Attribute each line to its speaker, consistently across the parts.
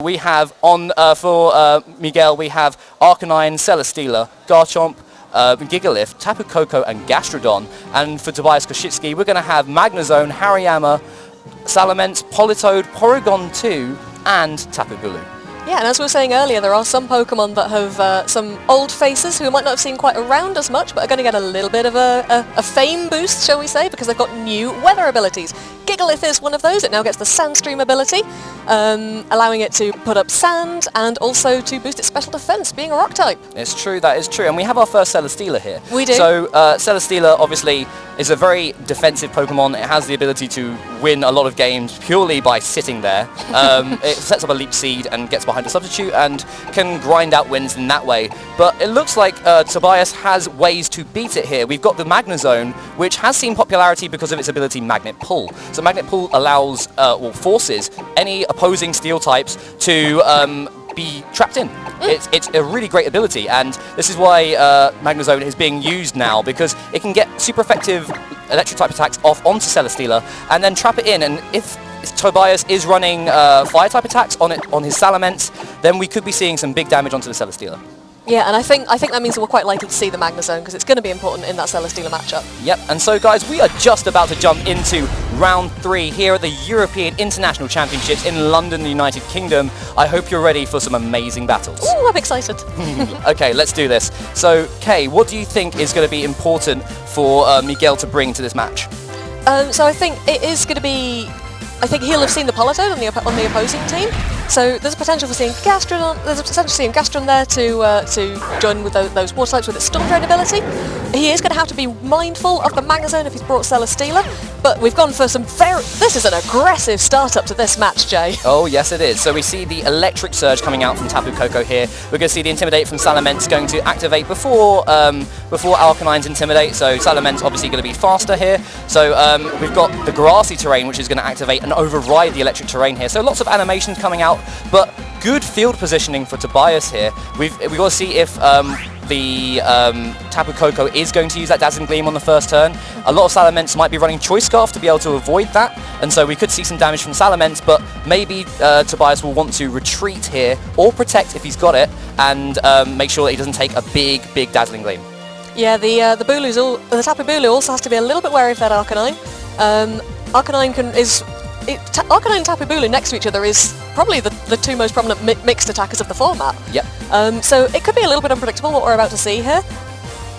Speaker 1: We have for Miguel, we have Arcanine, Celesteela, Garchomp, Gigalith, Tapu Koko and Gastrodon. And for Tobias Koshitsky, we're going to have Magnezone, Hariyama, Salamence, Politoed, Porygon 2 and Tapu Bulu.
Speaker 2: Yeah, and as we were saying earlier, there are some Pokemon that have some old faces who we might not have seen quite around as much, but are going to get a little bit of a fame boost, shall we say, because they've got new weather abilities. Gigalith is one of those. It now gets the Sandstream ability, allowing it to put up sand and also to boost its special defense, being a rock type.
Speaker 1: It's true, that is true. And we have our first Celesteela here.
Speaker 2: We do.
Speaker 1: So Celesteela obviously is a very defensive Pokemon. It has the ability to win a lot of games purely by sitting there. It sets up a Leap Seed and gets behind a substitute and can grind out wins in that way. But it looks like Tobias has ways to beat it here. We've got the Magnezone, which has seen popularity because of its ability Magnet Pull. So Magnet Pull allows, or forces, any opposing steel types to be trapped in. It's a really great ability, and this is why Magnezone is being used now, because it can get super effective electric type attacks off onto Celesteela and then trap it in. And if Tobias is running fire type attacks on his Salamence, then we could be seeing some big damage onto the Celesteela.
Speaker 2: Yeah, and I think that means we're quite likely to see the Magnezone, because it's going to be important in that Celesteela matchup.
Speaker 1: Yep, and so guys, we are just about to jump into round 3 here at the European International Championships in London, the United Kingdom. I hope you're ready for some amazing battles.
Speaker 2: Ooh, I'm excited.
Speaker 1: Okay, let's do this. So, Kay, what do you think is going to be important for Miguel to bring to this match?
Speaker 2: So I think it is going to be... I think he'll have seen the Politoed on the opposing team, so there's a potential for seeing Gastrodon. There's a potential for seeing Gastrodon there to join with those water types with its Storm Drain ability. He is going to have to be mindful of the Magnezone if he's brought Celesteela, but we've gone for some very... This is an aggressive start-up to this match, Jay.
Speaker 1: Oh, yes it is. So we see the Electric Surge coming out from Tapu Koko here. We're going to see the Intimidate from Salamence going to activate before Arcanine's Intimidate, so Salamence obviously going to be faster here. So we've got the Grassy Terrain, which is going to activate and override the Electric Terrain here. So lots of animations coming out, but good field positioning for Tobias here. We've got to see if the Tapu Koko is going to use that Dazzling Gleam on the first turn. A lot of Salamence might be running Choice Scarf to be able to avoid that, and so we could see some damage from Salamence, but maybe Tobias will want to retreat here, or protect if he's got it, and make sure that he doesn't take a big Dazzling Gleam.
Speaker 2: Yeah, the Tapu Bulu also has to be a little bit wary of that Arcanine. Arcanine Arcanine and Tapu Bulu next to each other is probably the two most prominent mixed attackers of the format.
Speaker 1: Yep.
Speaker 2: So it could be a little bit unpredictable what we're about to see here.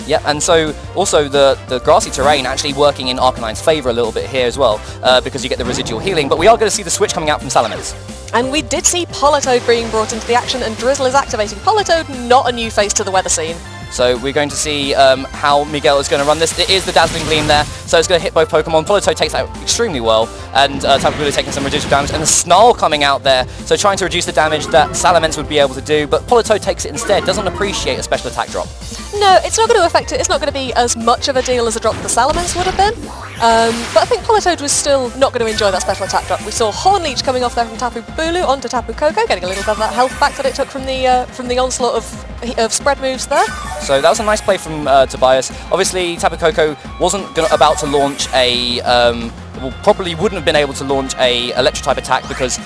Speaker 1: Yeah, and so also the Grassy Terrain actually working in Arcanine's favour a little bit here as well, because you get the residual healing, but we are going to see the switch coming out from Salamence.
Speaker 2: And we did see Politoed being brought into the action, and Drizzle is activating. Politoed, not a new face to the weather scene.
Speaker 1: So we're going to see how Miguel is going to run this. It is the Dazzling Gleam there, so it's going to hit both Pokemon. Politoed takes that extremely well, and Tapu Bulu taking some residual damage, and the Snarl coming out there, so trying to reduce the damage that Salamence would be able to do, but Politoed takes it instead, doesn't appreciate a special attack drop.
Speaker 2: No, it's not going to affect it. It's not going to be as much of a deal as a drop the Salamence would have been, but I think Politoed was still not going to enjoy that special attack drop. We saw Horn Leech coming off there from Tapu Bulu onto Tapu Koko, getting a little bit of that health back that it took from the onslaught of spread moves there.
Speaker 1: So that was a nice play from Tobias. Obviously, Tapu Koko wasn't about to launch probably wouldn't have been able to launch a electric type attack because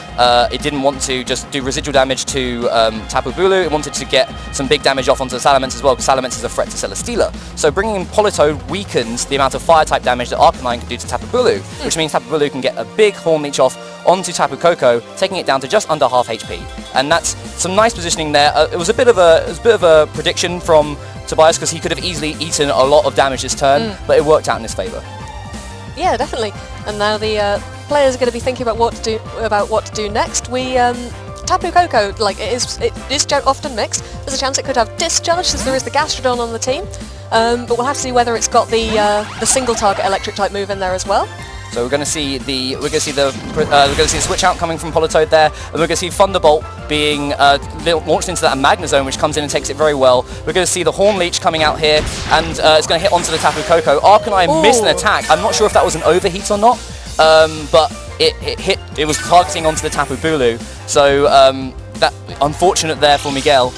Speaker 1: it didn't want to just do residual damage to Tapu Bulu. It wanted to get some big damage off onto Salamence as well, because Salamence is a threat to Celesteela. So bringing in Politoed weakens the amount of fire type damage that Arcanine can do to Tapu Bulu, which means Tapu Bulu can get a big Horn Leech off onto Tapu Koko, taking it down to just under half HP. And that's some nice positioning there. It was a bit of a prediction from Tobias, because he could have easily eaten a lot of damage this turn, but it worked out in his favour. Yeah,
Speaker 2: definitely. And now the players are going to be thinking about what to do next. Tapu Koko, it is often mixed. There's a chance it could have Discharge, since there is the Gastrodon on the team. But we'll have to see whether it's got the single target electric type move in there as well.
Speaker 1: So we're going to see the switch out coming from Politoed there, and we're going to see Thunderbolt being launched into that Magnezone, which comes in and takes it very well. We're going to see the Horn Leech coming out here, and it's going to hit onto the Tapu Koko. Arcanine missed an attack. I'm not sure if that was an overheat or not, but it was targeting onto the Tapu Bulu. So that unfortunate there for Miguel.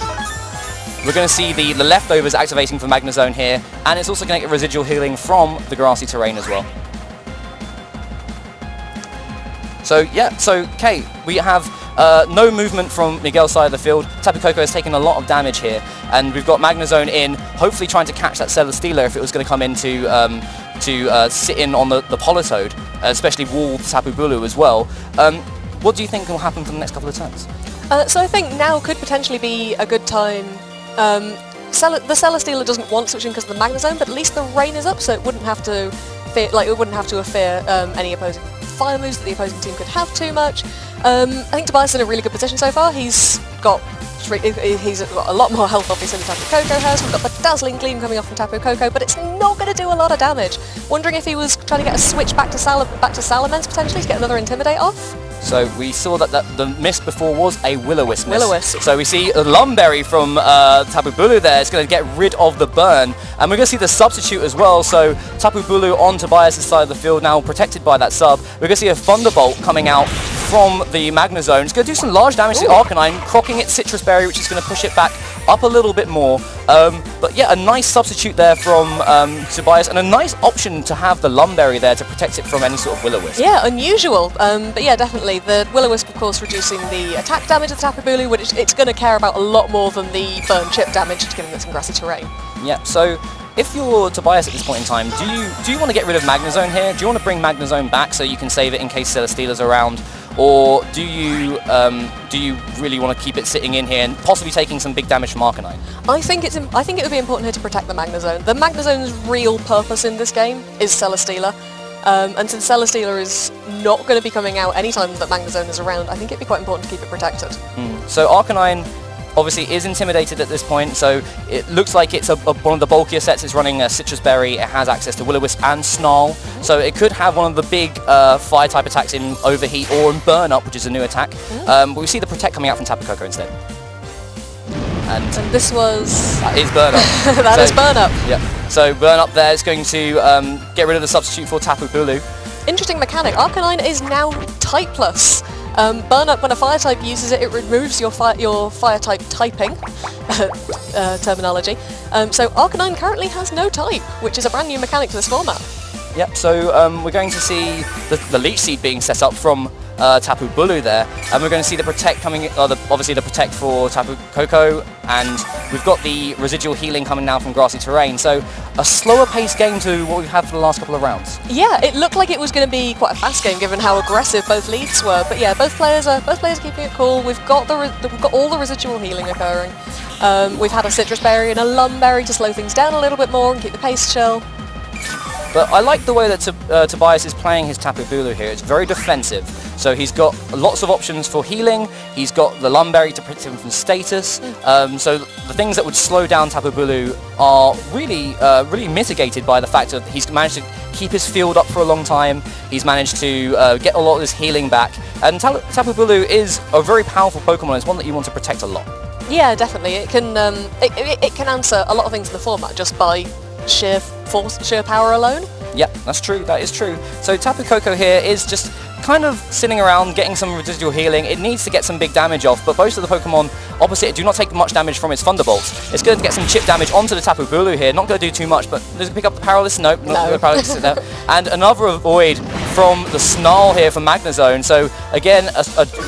Speaker 1: We're going to see the leftovers activating for Magnezone here, and it's also going to get residual healing from the Grassy Terrain as well. So yeah, so Kate, we have no movement from Miguel's side of the field. Tapu Koko has taken a lot of damage here, and we've got Magnezone in, hopefully trying to catch that Celesteela if it was going to come in to sit in on the Politoed, especially wall Tapu Bulu as well. What do you think will happen for the next couple of turns?
Speaker 2: So I think now could potentially be a good time. The Celesteela doesn't want switching because of the Magnezone, but at least the rain is up, so it wouldn't have to fear, any opposing fire moves that the opposing team could have too much. I think Tobias is in a really good position so far. He's got a lot more health obviously than Tapu Koko has. We've got the Dazzling Gleam coming off from Tapu Koko, but it's not going to do a lot of damage. Wondering if he was trying to get a switch back to Salamence potentially to get another Intimidate off.
Speaker 1: So we saw that the miss before was a Will-O-Wisp miss.
Speaker 2: Will-O-Wisp.
Speaker 1: So we see a Lumberry from Tapu Bulu there. It's going to get rid of the burn. And we're going to see the substitute as well. So Tapu Bulu on Tobias' side of the field now protected by that sub. We're going to see a Thunderbolt coming out from the Magnezone. It's going to do some large damage to the Arcanine, crocking its Citrus Berry, which is going to push it back up a little bit more. But yeah, a nice substitute there from Tobias, and a nice option to have the Lumberry there to protect it from any sort of Will-O-Wisp.
Speaker 2: Yeah, unusual. But yeah, definitely. The Will-O-Wisp, of course, reducing the attack damage of the Tapu Bulu, which it's going to care about a lot more than the burn chip damage, just giving it some grassy terrain.
Speaker 1: Yeah, so if you're Tobias at this point in time, do you want to get rid of Magnezone here? Do you want to bring Magnezone back so you can save it in case Celesteela's around? Or do you really want to keep it sitting in here and possibly taking some big damage from Arcanine? I think
Speaker 2: it would be important here to protect the Magnezone. The Magnezone's real purpose in this game is Celesteela. And since Celesteela is not going to be coming out anytime that Magnezone is around, I think it'd be quite important to keep it protected.
Speaker 1: So Arcanine obviously is intimidated at this point, so it looks like it's one of the bulkier sets. It's running a Citrus Berry, it has access to Will-O-Wisp and Snarl, so it could have one of the big fire type attacks in Overheat or in Burn Up, which is a new attack. But we see the Protect coming out from Tapu Koko instead. And
Speaker 2: this was...
Speaker 1: That is Burn Up.
Speaker 2: That is Burn Up.
Speaker 1: Yeah. So Burn Up there is going to get rid of the substitute for Tapu Bulu.
Speaker 2: Interesting mechanic. Arcanine is now Type Plus. Burn Up, when a fire type uses it, it removes your fire type typing terminology. So Arcanine currently has no type, which is a brand new mechanic for this format.
Speaker 1: Yep, so we're going to see the Leech Seed being set up from Tapu Bulu there, and we're going to see the Protect coming, obviously the Protect for Tapu Koko, and we've got the residual healing coming now from Grassy Terrain, so a slower paced game to what we've had for the last couple of rounds. Yeah,
Speaker 2: it looked like it was going to be quite a fast game given how aggressive both leads were, but yeah, both players are keeping it cool. We've got all the residual healing occurring. We've had a Citrus Berry and a Lumberry to slow things down a little bit more and keep the pace chill.
Speaker 1: But I like the way that Tobias is playing his Tapu Bulu here. It's very defensive. So he's got lots of options for healing. He's got the Lumberry to protect him from status. So the things that would slow down Tapu Bulu are really mitigated by the fact that he's managed to keep his field up for a long time. He's managed to get a lot of his healing back. And Tapu Bulu is a very powerful Pokemon. It's one that you want to protect a lot.
Speaker 2: Yeah, definitely. It can answer a lot of things in the format just by sheer force, sheer power alone.
Speaker 1: Yeah, that's true. That is true. So Tapu Koko here is just kind of sitting around getting some residual healing. It needs to get some big damage off, but both of the Pokemon opposite do not take much damage from its Thunderbolts. It's going to get some chip damage onto the Tapu Bulu here. Not going to do too much, but does it going to pick up the Paralysis? Nope, not going to Paralysis there. And another Avoid from the Snarl here from Magnezone. So again, a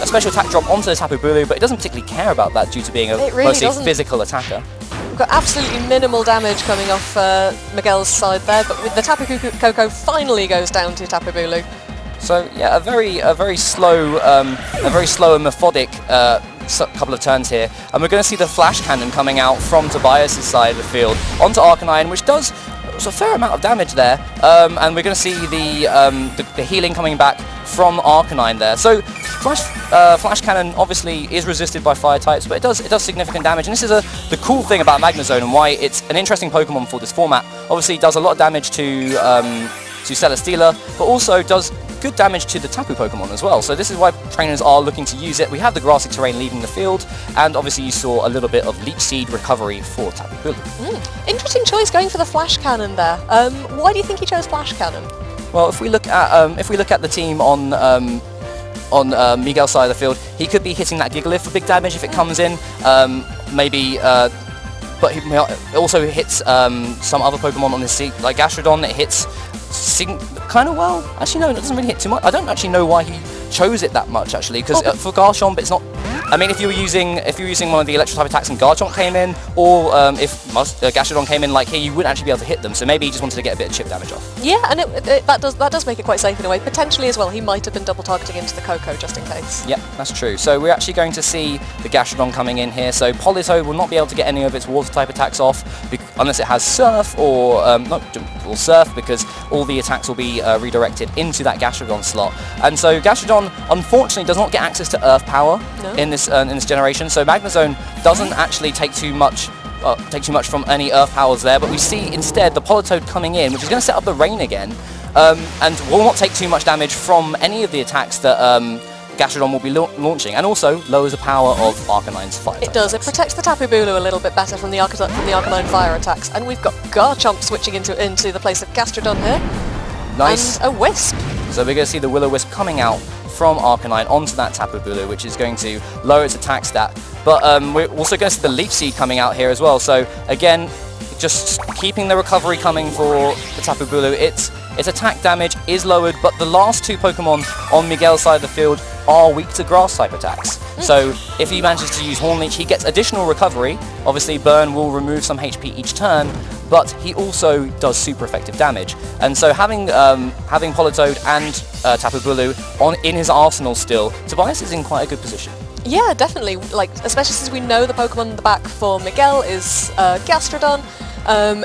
Speaker 1: special attack drop onto the Tapu Bulu, but it doesn't particularly care about that due to being a mostly physical attacker.
Speaker 2: Got absolutely minimal damage coming off Miguel's side there, but with the Tapu Koko finally goes down to Tapu Bulu.
Speaker 1: So yeah, a very slow and methodic couple of turns here, and we're going to see the Flash Cannon coming out from Tobias' side of the field onto Arcanine, which does a fair amount of damage there, and we're going to see the healing coming back from Arcanine there. So Flash Cannon obviously is resisted by fire types, but it does significant damage, and this is the cool thing about Magnezone and why it's an interesting Pokemon for this format. Obviously it does a lot of damage to Celesteela, but also does good damage to the Tapu Pokemon as well. So this is why trainers are looking to use it. We have the Grassy Terrain leaving the field, and obviously you saw a little bit of Leech Seed recovery for Tapu Bulu.
Speaker 2: Interesting choice going for the Flash Cannon there. Why do you think he chose Flash Cannon?
Speaker 1: Well, if we look at the team on Miguel's side of the field, he could be hitting that Gigalith for big damage if it comes in. But he also hits some other Pokemon on his seat, like Gastrodon. It hits kind of well. Actually, no, it doesn't really hit too much. I don't actually know why he chose it that much actually, because for Garchomp it's not. I mean, if you were using one of the electro type attacks and Garchomp came in, or if Gastrodon came in like here, you wouldn't actually be able to hit them. So maybe he just wanted to get a bit of chip damage off.
Speaker 2: Yeah, and that does make it quite safe in a way. Potentially as well, he might have been double targeting into the Coco just in case.
Speaker 1: Yeah, that's true. So we're actually going to see the Gastrodon coming in here. So Politoed will not be able to get any of its water type attacks off unless it has Surf or Surf, because all the attacks will be redirected into that Gastrodon slot. And so Gastrodon unfortunately does not get access to Earth Power in this generation. So Magnezone doesn't actually take too much from any Earth Powers there. But we see instead the Politoed coming in, which is going to set up the Rain again, and will not take too much damage from any of the attacks that Gastrodon will be launching, and also lowers the power of Arcanine's fire.
Speaker 2: It does. It protects the Tapu Bulu a little bit better from the Arcanine fire attacks, and we've got Garchomp switching into the place of Gastrodon here.
Speaker 1: Nice.
Speaker 2: And a Wisp.
Speaker 1: So we're going to see the Will-O-Wisp coming out from Arcanine onto that Tapu Bulu, which is going to lower its attack stat. But we're also going to see the Leech Seed coming out here as well. So again, just keeping the recovery coming for the Tapu Bulu. Its attack damage is lowered, but the last two Pokemon on Miguel's side of the field are weak to grass type attacks. So if he manages to use Horn Leech, he gets additional recovery. Obviously Burn will remove some HP each turn, but he also does super effective damage. And so having Politoed and Tapu Bulu in his arsenal still, Tobias is in quite a good position.
Speaker 2: Yeah, definitely. Like, especially since we know the Pokemon in the back for Miguel is Gastrodon.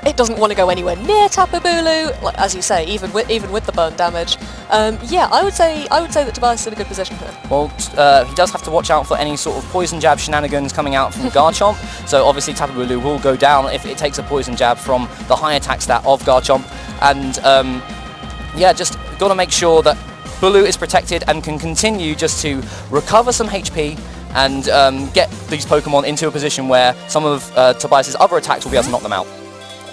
Speaker 2: It doesn't want to go anywhere near Tapu Bulu, like, as you say, even with the burn damage. Yeah, I would say that Tobias is in a good position here.
Speaker 1: Well, he does have to watch out for any sort of poison jab shenanigans coming out from Garchomp. So obviously Tapu Bulu will go down if it takes a poison jab from the high attack stat of Garchomp. And yeah, just got to make sure that Bulu is protected and can continue just to recover some HP and get these Pokemon into a position where some of Tobias's other attacks will be able to knock them out.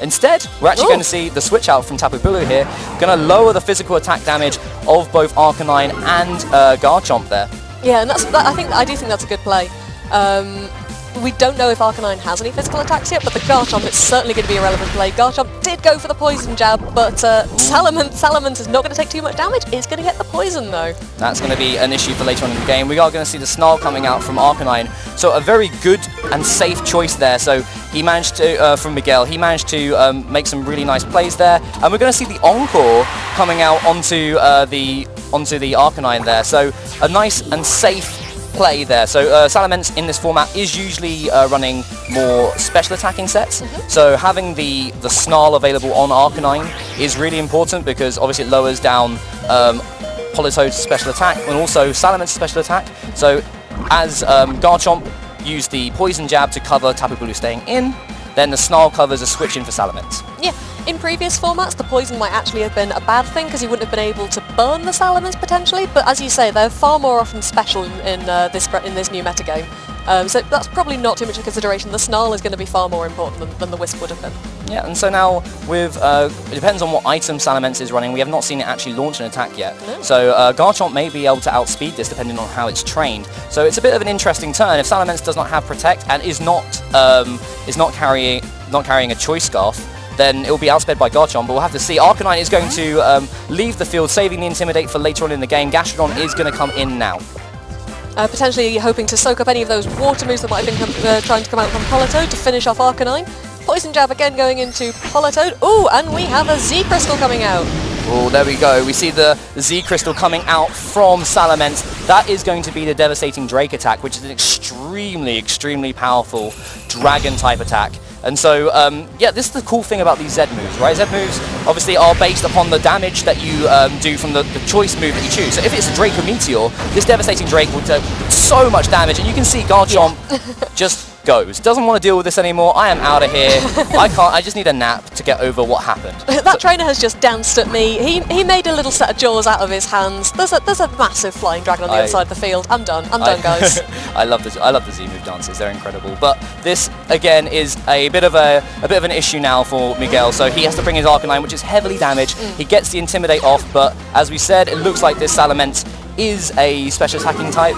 Speaker 1: Instead, we're actually going to see the switch out from Tapu Bulu here, going to lower the physical attack damage of both Arcanine and Garchomp there.
Speaker 2: Yeah, and I do think that's a good play. We don't know if Arcanine has any physical attacks yet, but the Garchomp is certainly going to be a relevant play. Garchomp did go for the poison jab, but Salamence is not going to take too much damage. It's going to get the poison though. That's
Speaker 1: going to be an issue for later on in the game. We are going to see the Snarl coming out from Arcanine, so a very good and safe choice there. So he managed to, from Miguel, he managed to make some really nice plays there, and we're going to see the Encore coming out onto the Arcanine there. So a nice and safe play there. So Salamence in this format is usually running more special attacking sets. So having the Snarl available on Arcanine is really important, because obviously it lowers down Politoed's special attack and also Salamance's special attack. So as Garchomp used the poison jab to cover Tapu Bulu staying in, then the Snarl covers a switch in for Salamence.
Speaker 2: Yeah, in previous formats the poison might actually have been a bad thing, because you wouldn't have been able to burn the Salamence potentially, but as you say, they're far more often special in this new metagame. So that's probably not too much of a consideration. The Snarl is going to be far more important than the Wisp would have been.
Speaker 1: Yeah, and so now with it depends on what item Salamence is running. We have not seen it actually launch an attack yet. No. So Garchomp may be able to outspeed this depending on how it's trained. So it's a bit of an interesting turn. If Salamence does not have Protect and is not carrying a Choice Scarf, then it will be outsped by Garchomp, but we'll have to see. Arcanine is going to leave the field, saving the Intimidate for later on in the game. Gastrodon is going to come in now.
Speaker 2: Potentially hoping to soak up any of those water moves that might have been trying to come out from Politoed to finish off Arcanine. Poison Jab again going into Politoed. Ooh, and we have a Z Crystal coming out.
Speaker 1: Oh, there we go. We see the Z Crystal coming out from Salamence. That is going to be the Devastating Drake attack, which is an extremely, extremely powerful Dragon type attack. And so, yeah, this is the cool thing about these Z moves, right? Z moves obviously are based upon the damage that you do from the choice move that you choose. So if it's a Draco Meteor, this Devastating Drake will do so much damage, and you can see Garchomp just goes. Doesn't want to deal with this anymore. I am out of here. I just need a nap to get over what happened.
Speaker 2: That trainer has just danced at me. He made a little set of jaws out of his hands. There's a massive flying dragon on the other side of the field. I'm done, guys.
Speaker 1: I love the Z move dances. They're incredible. But this again is a bit of an issue now for Miguel. So he has to bring his Arcanine, which is heavily damaged. He gets the Intimidate off, but as we said, it looks like this Salamence is a special attacking type,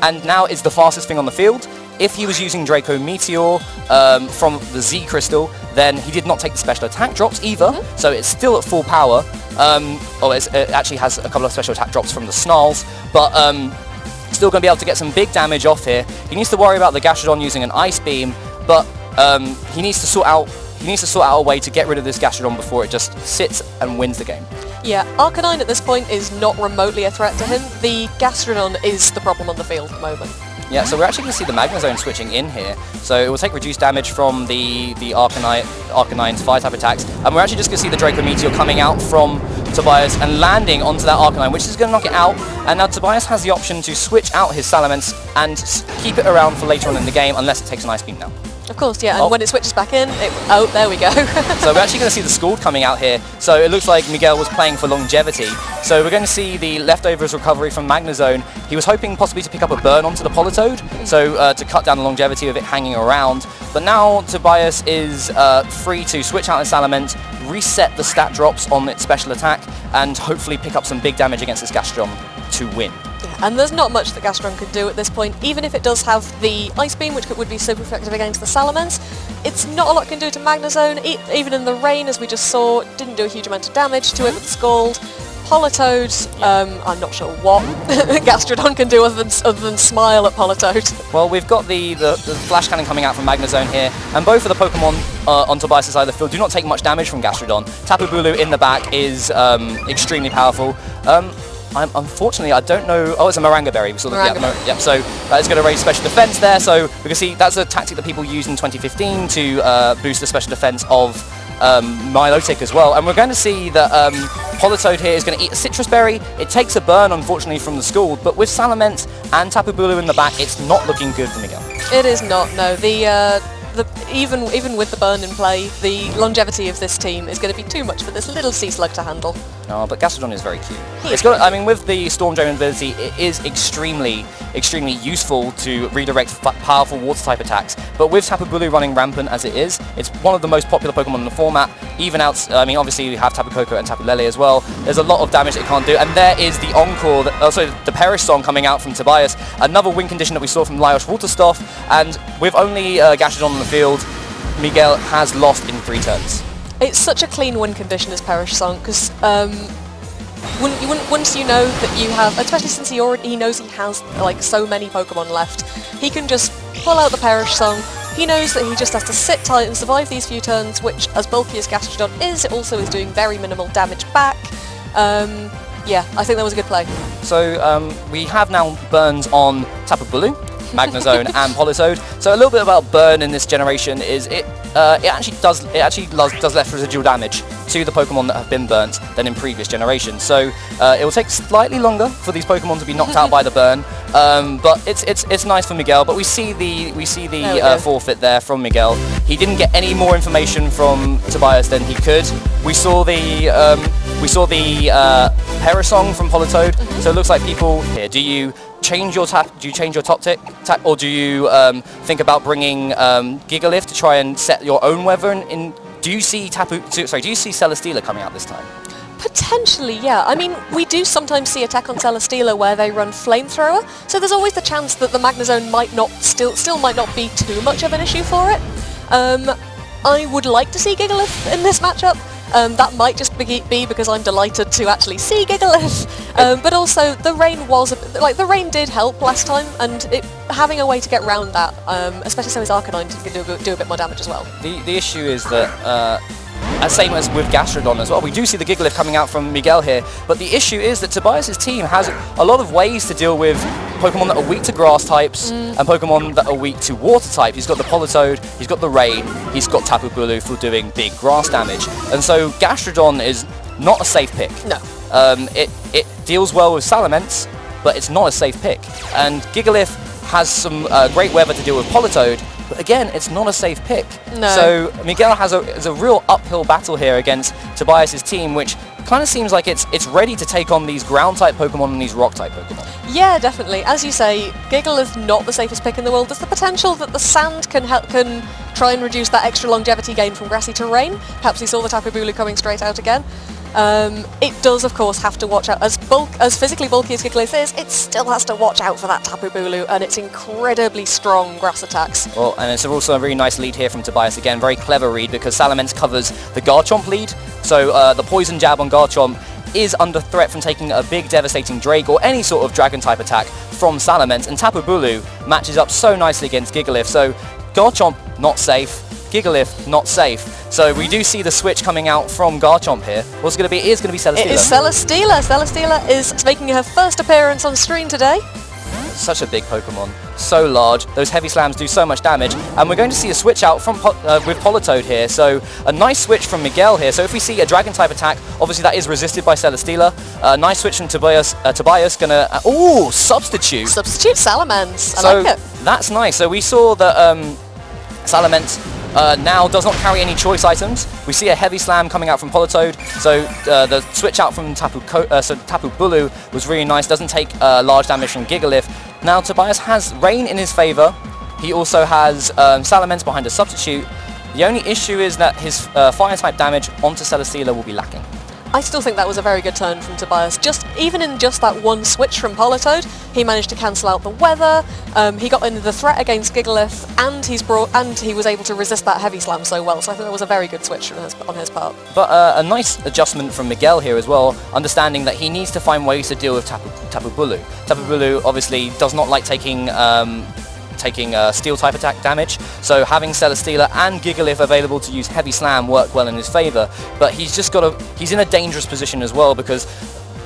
Speaker 1: and now is the fastest thing on the field. If he was using Draco Meteor from the Z Crystal, then he did not take the special attack drops either, so it's still at full power, It actually has a couple of special attack drops from the Snarls, but still going to be able to get some big damage off here. He needs to worry about the Gastrodon using an Ice Beam, but he needs to sort out a way to get rid of this Gastrodon before it just sits and wins the game.
Speaker 2: Yeah, Arcanine at this point is not remotely a threat to him. The Gastrodon is the problem on the field at the moment.
Speaker 1: Yeah, so we're actually going to see the Magnezone switching in here. So it will take reduced damage from the Arcanine's Fire-type attacks. And we're actually just going to see the Draco Meteor coming out from Tobias and landing onto that Arcanine, which is going to knock it out. And now Tobias has the option to switch out his Salamence and keep it around for later on in the game, unless it takes an Ice Beam now.
Speaker 2: Of course, yeah, and when it switches back in, oh, there we go.
Speaker 1: So we're actually going to see the Scald coming out here. So it looks like Miguel was playing for longevity. So we're going to see the leftovers recovery from Magnezone. He was hoping possibly to pick up a burn onto the Politoed, so to cut down the longevity of it hanging around. But now Tobias is free to switch out his Salamence, reset the stat drops on its special attack, and hopefully pick up some big damage against this Gastrodon to win.
Speaker 2: And there's not much that Gastrodon can do at this point. Even if it does have the Ice Beam, which would be super effective against the Salamence, it's not a lot it can do to Magnezone. Even in the rain, as we just saw, it didn't do a huge amount of damage to it with Scald. Politoed, I'm not sure what Gastrodon can do other than smile at Politoed.
Speaker 1: Well, we've got the Flash Cannon coming out from Magnezone here, and both of the Pokemon on Tobias' side of the field do not take much damage from Gastrodon. Tapu Bulu in the back is extremely powerful. Unfortunately, I don't know. Oh, it's a Maranga Berry. We saw that. Yeah, so that is going to raise special defense there. So we can see that's a tactic that people used in 2015 to boost the special defense of Milotic as well. And we're going to see that Politoed here is going to eat a Citrus Berry. It takes a burn, unfortunately, from the Scald, but with Salamence and Tapu Bulu in the back, it's not looking good for Miguel.
Speaker 2: It is not, no. Even with the burn in play, the longevity of this team is going to be too much for this little sea slug to handle.
Speaker 1: No, but Gastrodon is very cute. It's got, I mean, with the Storm Drain ability, it is extremely useful to redirect powerful water-type attacks. But with Tapu Bulu running rampant as it is, it's one of the most popular Pokemon in the format. Even out, I mean, obviously we have Tapu Koko and Tapu Lele as well. There's a lot of damage it can't do, and there is the Encore, the Perish Song coming out from Tobias. Another win condition that we saw from Lyosh Waterstoff, and with only Gastrodon on the field, Miguel has lost in 3 turns.
Speaker 2: It's such a clean win condition as Perish Song, because once you know that you have, especially since he knows he has like so many Pokemon left, he can just pull out the Perish Song. He knows that he just has to sit tight and survive these few turns, which, as bulky as Gastrodon is, it also is doing very minimal damage back. Yeah, I think that was a good play. So
Speaker 1: we have now burns on Tapu Bulu, Magnezone and Politoed. So a little bit about burn in this generation is it actually does less residual damage to the Pokemon that have been burnt than in previous generations. So it will take slightly longer for these Pokemon to be knocked out by the burn, but it's nice for Miguel. But we see the forfeit there from Miguel. He didn't get any more information from Tobias than he could. We saw the Perish Song from Politoed. So it looks like people here. Do you change your top tick, or do you think about bringing Gigalith to try and set your own weather in? Do you see Celesteela coming out this time?
Speaker 2: Potentially, yeah. I mean, we do sometimes see attack on Celesteela where they run Flamethrower, so there's always the chance that the Magnezone might not still might not be too much of an issue for it. I would like to see Gigalith in this matchup. That might just be because I'm delighted to actually see Gigalith, but also the rain did help last time, and having a way to get around that, especially so his Arcanine can do a bit more damage as well.
Speaker 1: The issue is that, same as with Gastrodon as well, we do see the Gigalith coming out from Miguel here, but the issue is that Tobias' team has a lot of ways to deal with Pokemon that are weak to grass types and Pokemon that are weak to water type. He's got the Politoed, he's got the Rain, he's got Tapu Bulu for doing big grass damage, and so Gastrodon is not a safe pick.
Speaker 2: No.
Speaker 1: It deals well with Salamence, but it's not a safe pick, and Gigalith has some great weather to deal with Politoed, but again, it's not a safe pick.
Speaker 2: No.
Speaker 1: So Miguel has a real uphill battle here against Tobias' team, which kind of seems like it's ready to take on these ground-type Pokemon and these rock-type Pokemon.
Speaker 2: Yeah, definitely. As you say, Gigalith not the safest pick in the world. There's the potential that the sand can try and reduce that extra longevity gain from grassy terrain. Perhaps he saw the Tapu Bulu coming straight out again. It does, of course, have to watch out. As physically bulky as Gigalith is, it still has to watch out for that Tapu Bulu and its incredibly strong grass attacks.
Speaker 1: Well, and it's also a really nice lead here from Tobias again. Very clever read because Salamence covers the Garchomp lead. So the poison jab on Garchomp is under threat from taking a big devastating Drake or any sort of dragon type attack from Salamence, and Tapu Bulu matches up so nicely against Gigalith. So Garchomp not safe, Gigalith not safe. So we do see the switch coming out from Garchomp here. What's going to be? It is going to be Celesteela.
Speaker 2: It is Celesteela. Celesteela is making her first appearance on screen today.
Speaker 1: Such a big Pokemon, so large. Those heavy slams do so much damage, and we're going to see a switch out from with Politoed here. So a nice switch from Miguel here. So if we see a dragon type attack, obviously that is resisted by Celesteela. Nice switch from Tobias. Tobias gonna substitute.
Speaker 2: Substitute Salamence.
Speaker 1: So
Speaker 2: I like it.
Speaker 1: That's nice. So we saw that Salamence now does not carry any choice items. We see a heavy slam coming out from Politoed, so the switch out from Tapu Bulu was really nice, doesn't take large damage from Gigalith. Now Tobias has Rain in his favour, he also has Salamence behind a substitute. The only issue is that his fire type damage onto Celesteela will be lacking.
Speaker 2: I still think that was a very good turn from Tobias. Even in that one switch from Politoed, he managed to cancel out the weather. He got into the threat against Gigalith, and he was able to resist that heavy slam so well. So I think that was a very good switch on his part.
Speaker 1: But a nice adjustment from Miguel here as well, understanding that he needs to find ways to deal with Tapu Bulu. Tapu Bulu obviously does not like taking steel type attack damage, so having Celesteela and Gigalith available to use heavy slam work well in his favour, but he's in a dangerous position as well because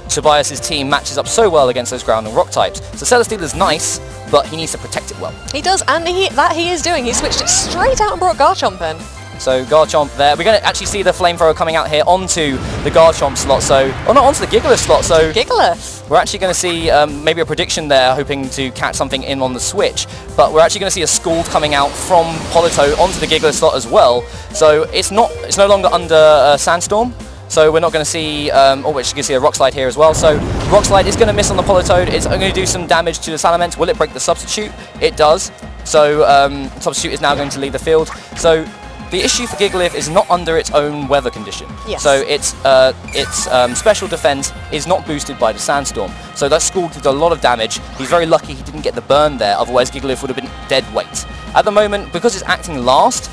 Speaker 1: Tobias's team matches up so well against those ground and rock types. So Celesteela's nice, but he needs to protect it well.
Speaker 2: He does, and he is doing. He switched it straight out and brought Garchomp in.
Speaker 1: So Garchomp there. We're going to actually see the Flamethrower coming out here onto the Garchomp slot, onto the Gigalith slot. So
Speaker 2: Gigalith.
Speaker 1: We're actually going to see maybe a prediction there, hoping to catch something in on the switch. But we're actually going to see a Scald coming out from Politoed onto the Gigalith slot as well. So it's no longer under Sandstorm. So we're not going to see, which you can see a Rock Slide here as well. So Rock Slide is going to miss on the Politoed. It's going to do some damage to the Salamence. Will it break the substitute? It does. So substitute is now going to leave the field. So the issue for Gigalith is not under its own weather condition.
Speaker 2: Yes.
Speaker 1: So its special defense is not boosted by the Sandstorm. So that Scald did a lot of damage. He's very lucky he didn't get the burn there, otherwise Gigalith would have been dead weight. At the moment, because it's acting last,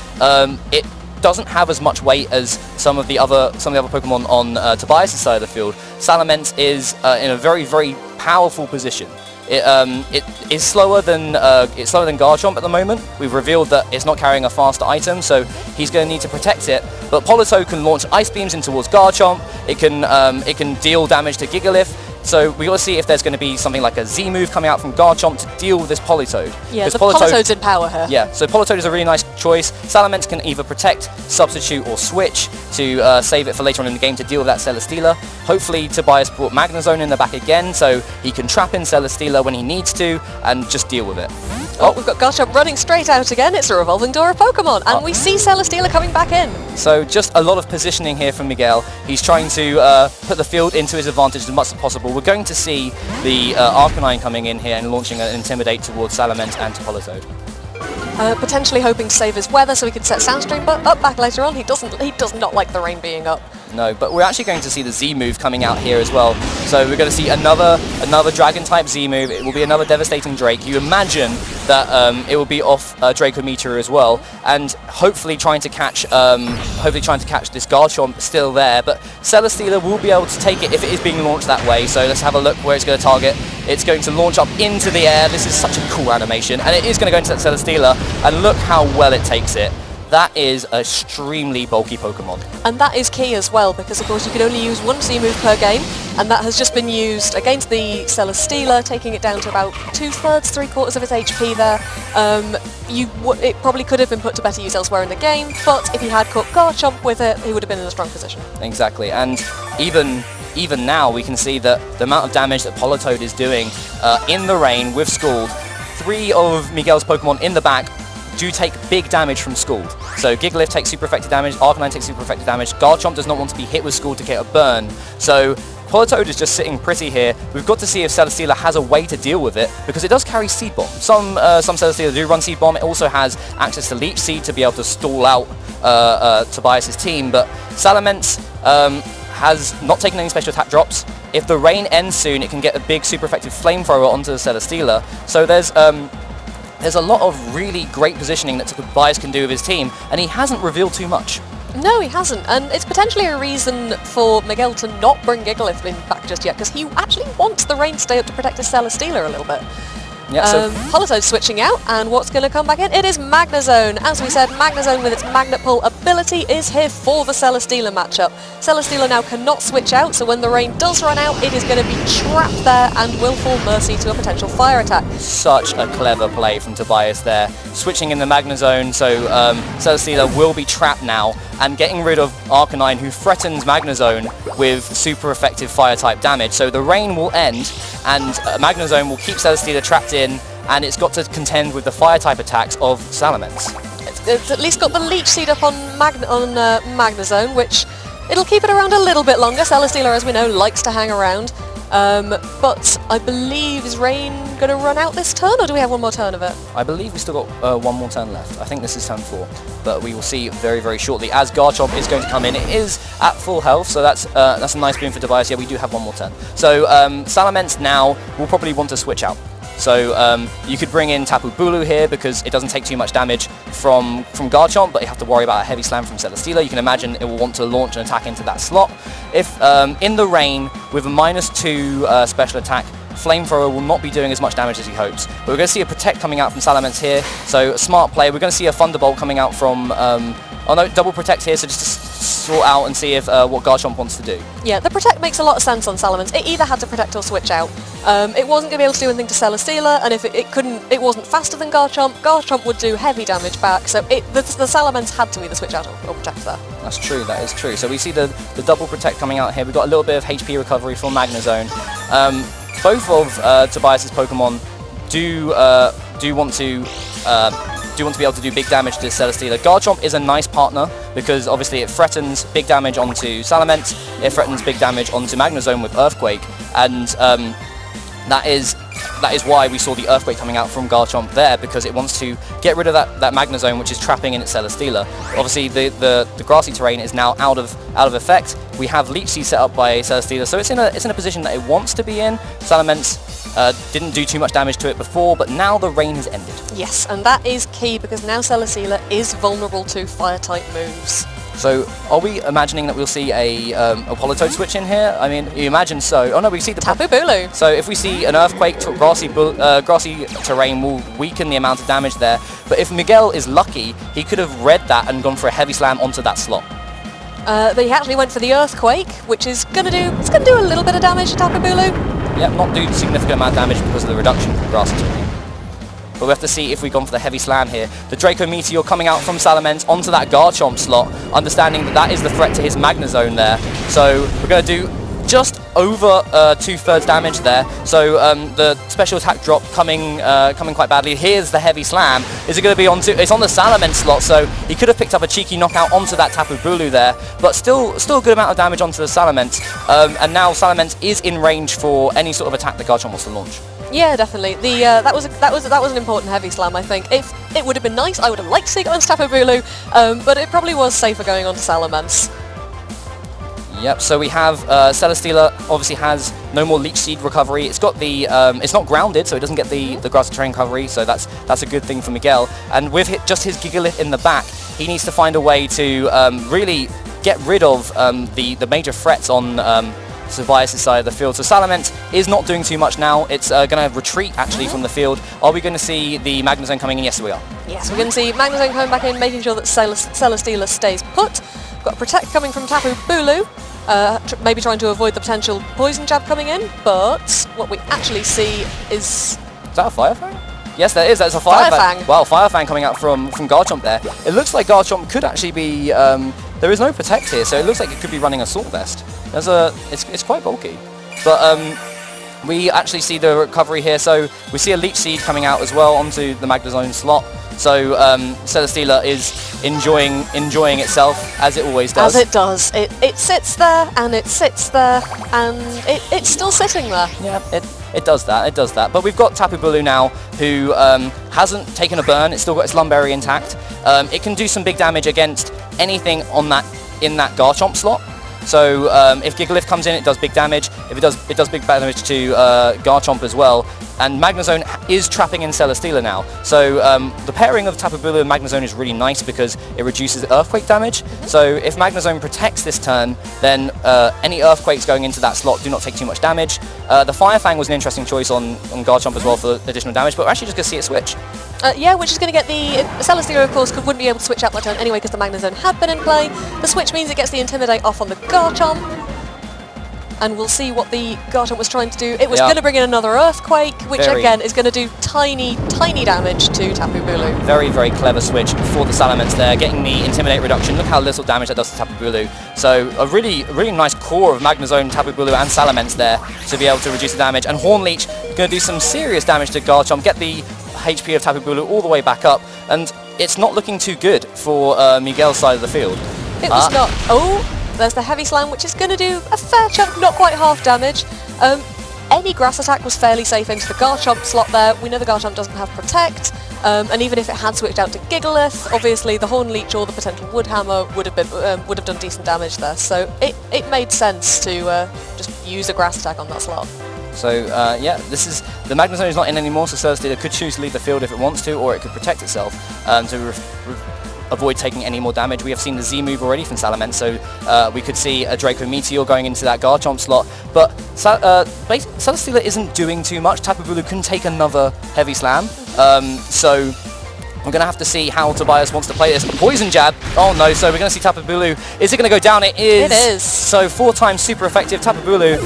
Speaker 1: it doesn't have as much weight as some of the other Pokemon on Tobias' side of the field. Salamence is in a very, very powerful position. It is slower than Garchomp at the moment. We've revealed that it's not carrying a faster item, so he's going to need to protect it. But Politoed can launch Ice Beams in towards Garchomp. It can deal damage to Gigalith. So we got to see if there's going to be something like a Z move coming out from Garchomp to deal with this Politoed.
Speaker 2: Yeah, the Politoed's in power here.
Speaker 1: Yeah, so Politoed is a really nice choice. Salamence can either protect, substitute, or switch to save it for later on in the game to deal with that Celesteela. Hopefully Tobias brought Magnezone in the back again, so he can trap in Celesteela when he needs to and just deal with it.
Speaker 2: Oh, we've got Garchomp running straight out again. It's a revolving door of Pokemon, and we see Celesteela coming back in.
Speaker 1: So just a lot of positioning here from Miguel. He's trying to put the field into his advantage as much as possible. We're going to see the Arcanine coming in here and launching an Intimidate towards Salamence and to Politoed.
Speaker 2: Potentially hoping to save his weather so he could set Sandstream up back later on. He does not like the rain being up.
Speaker 1: No, but we're actually going to see the Z move coming out here as well. So we're going to see another Dragon type Z move. It will be another devastating Drake. You imagine that it will be off Draco Meteor as well, and hopefully trying to catch this Garchomp still there. But Celesteela will be able to take it if it is being launched that way. So let's have a look where it's going to target. It's going to launch up into the air. This is such a cool animation, and it is going to go into that Celesteela. And look how well it takes it. That is an extremely bulky Pokemon.
Speaker 2: And that is key as well, because of course you can only use one Z-move per game, and that has just been used against the Celesteela, taking it down to about 2/3, 3/4 of its HP there. It probably could have been put to better use elsewhere in the game, but if he had caught Garchomp with it, he would have been in a strong position.
Speaker 1: Exactly, and even now we can see that the amount of damage that Politoed is doing in the rain with Scald. 3 of Miguel's Pokemon in the back do take big damage from Scald. So Gigalith takes super effective damage, Arcanine takes super effective damage, Garchomp does not want to be hit with Scald to get a burn. So Politoed is just sitting pretty here. We've got to see if Celesteela has a way to deal with it, because it does carry Seed Bomb. Some Celesteela do run Seed Bomb. It also has access to Leech Seed to be able to stall out Tobias' team, but Salamence has not taken any special attack drops. If the rain ends soon, it can get a big super effective flamethrower onto the Celesteela. So there's a lot of really great positioning that Tobias can do with his team, and he hasn't revealed too much.
Speaker 2: No, he hasn't, and it's potentially a reason for Miguel to not bring Gigalith in back just yet, because he actually wants the rain to stay up to protect his Celesteela a little bit.
Speaker 1: Yeah, so
Speaker 2: Holotoad switching out, and what's going to come back in? It is Magnezone. As we said, Magnezone with its Magnet Pull ability is here for the Celesteela matchup. Celesteela now cannot switch out, so when the rain does run out, it is going to be trapped there and will fall mercy to a potential fire attack.
Speaker 1: Such a clever play from Tobias there, switching in the Magnezone, so Celesteela will be trapped now, and getting rid of Arcanine, who threatens Magnezone with super effective fire-type damage. So the rain will end, and Magnezone will keep Celesteela trapped in, and it's got to contend with the fire-type attacks of Salamence.
Speaker 2: It's at least got the Leech Seed up on Magnezone, which it'll keep it around a little bit longer. Celesteela, as we know, likes to hang around. But I believe, is Rain going to run out this turn, or do we have one more turn of it?
Speaker 1: I believe we still got one more turn left. I think this is turn 4, but we will see very, very shortly as Garchomp is going to come in. It is at full health, so that's a nice boon for Tobias. Yeah, we do have one more turn. So Salamence now will probably want to switch out. So you could bring in Tapu Bulu here because it doesn't take too much damage from Garchomp, but you have to worry about a heavy slam from Celesteela. You can imagine it will want to launch an attack into that slot. If in the rain with a -2 special attack, Flamethrower will not be doing as much damage as he hopes. But we're going to see a Protect coming out from Salamence here, so a smart play. We're going to see a Thunderbolt coming out from... oh no, double Protect here, so just to sort out and see if what Garchomp wants to do. Yeah,
Speaker 2: the Protect makes a lot of sense on Salamence. It either had to Protect or switch out. It wasn't going to be able to do anything to Celesteela, and if it wasn't faster than Garchomp, Garchomp would do heavy damage back, so the Salamence had to either switch out or Protect there.
Speaker 1: That's true, that is true. So we see the double Protect coming out here. We've got a little bit of HP recovery from Magnezone. Both of Tobias's Pokemon do want to be able to do big damage to Celesteela. Garchomp is a nice partner because obviously it threatens big damage onto Salamence, it threatens big damage onto Magnezone with Earthquake, and that is why we saw the Earthquake coming out from Garchomp there, because it wants to get rid of that Magnezone, which is trapping in its Celesteela. Obviously the grassy terrain is now out of effect. We have Leech Seed set up by Celesteela, so it's in a position that it wants to be in. Salamence didn't do too much damage to it before, but now the rain has ended.
Speaker 2: Yes, and that is key because now Celesteela is vulnerable to fire-type moves.
Speaker 1: So, are we imagining that we'll see a Holotoad switch in here? I mean, you imagine so. Oh no, we see the
Speaker 2: Tapu Bulu.
Speaker 1: So if we see an Earthquake, grassy terrain will weaken the amount of damage there. But if Miguel is lucky, he could have read that and gone for a heavy slam onto that slot.
Speaker 2: But he actually went for the Earthquake, which is gonna do a little bit of damage to Tapu Bulu.
Speaker 1: Yeah, not do significant amount of damage because of the reduction from grassy terrain. But we have to see if we've gone for the heavy slam here. The Draco Meteor coming out from Salamence onto that Garchomp slot, understanding that is the threat to his Magnezone there. So we're going to do just over 2/3 damage there. So the special attack drop coming quite badly. Here's the heavy slam. Is it going to be onto? It's on the Salamence slot, so he could have picked up a cheeky knockout onto that Tapu Bulu there, but still a good amount of damage onto the Salamence. And now Salamence is in range for any sort of attack that Garchomp wants to launch.
Speaker 2: Yeah, definitely. That was an important heavy slam, I think. If it would have been nice, I would have liked to see it on Tapu Bulu, but it probably was safer going on to Salamence.
Speaker 1: Yep, so we have Celesteela obviously has no more Leech Seed recovery. It's got the it's not grounded, so it doesn't get the grassy terrain recovery, so that's a good thing for Miguel. And with just his Gigalith in the back, he needs to find a way to really get rid of the major threats on Tobias' side of the field. So Salamence is not doing too much now. It's going to retreat actually from the field. Are we going to see the Magnezone coming in? Yes, we are.
Speaker 2: Yes, we're going to see Magnezone coming back in, making sure that Celesteela stays put. Got a Protect coming from Tapu Bulu, maybe trying to avoid the potential Poison Jab coming in, but what we actually see is...
Speaker 1: Is that a Fire Fang? Yes, there is. That's a Fire Fang. Wow, Fire Fang coming out from Garchomp there. It looks like Garchomp could actually be... there is no Protect here, so it looks like it could be running Assault Vest. It's quite bulky. But we actually see the recovery here, so we see a Leech Seed coming out as well onto the Magnezone slot. So Celesteela is enjoying itself, as it always does.
Speaker 2: As it does. It sits there, and it sits there, and it's still sitting there.
Speaker 1: Yeah, it does that. But we've got Tapu Bulu now, who hasn't taken a burn. It's still got its Lumberry intact. It can do some big damage against anything in that Garchomp slot. So if Gigalith comes in, it does big damage. If it does big damage to Garchomp as well. And Magnezone is trapping in Celesteela now. So the pairing of Tapu Bulu and Magnezone is really nice because it reduces Earthquake damage. So if Magnezone protects this turn, then any Earthquakes going into that slot do not take too much damage. The Fire Fang was an interesting choice on Garchomp as well for additional damage, but we're actually just going to see it switch.
Speaker 2: Yeah, which is going to get the... Celesteela, of course, wouldn't be able to switch out that turn anyway because the Magnezone had been in play. The switch means it gets the Intimidate off on the Garchomp. And we'll see what the Garchomp was trying to do. It was going to bring in another Earthquake, which again is going to do tiny, tiny damage to Tapu Bulu.
Speaker 1: Very, very clever switch for the Salamence there, getting the Intimidate reduction. Look how little damage that does to Tapu Bulu. So a really, really nice core of Magnezone, Tapu Bulu and Salamence there to be able to reduce the damage. And Horn Leech going to do some serious damage to Garchomp, get the HP of Tapu Bulu all the way back up. And it's not looking too good for Miguel's side of the field.
Speaker 2: It was not. Oh! There's the Heavy Slam, which is going to do a fair chunk, not quite half damage. Any Grass attack was fairly safe into the Garchomp slot there. We know the Garchomp doesn't have Protect, and even if it had switched out to Gigalith, obviously the Horn Leech or the potential Wood Hammer would have done decent damage there. So it made sense to just use a Grass attack on that slot.
Speaker 1: So yeah, this is the Magnezone is not in anymore, so Celesteela could choose to leave the field if it wants to, or it could protect itself to avoid taking any more damage. We have seen the Z move already from Salamence, so we could see a Draco Meteor going into that Garchomp slot, but Celesteela isn't doing too much. Tapu Bulu can take another Heavy Slam, so we're going to have to see how Tobias wants to play this. Poison Jab, oh no, so we're going to see Tapu Bulu. Is it going to go down? It is.
Speaker 2: It is.
Speaker 1: So 4 times super effective. Tapu Bulu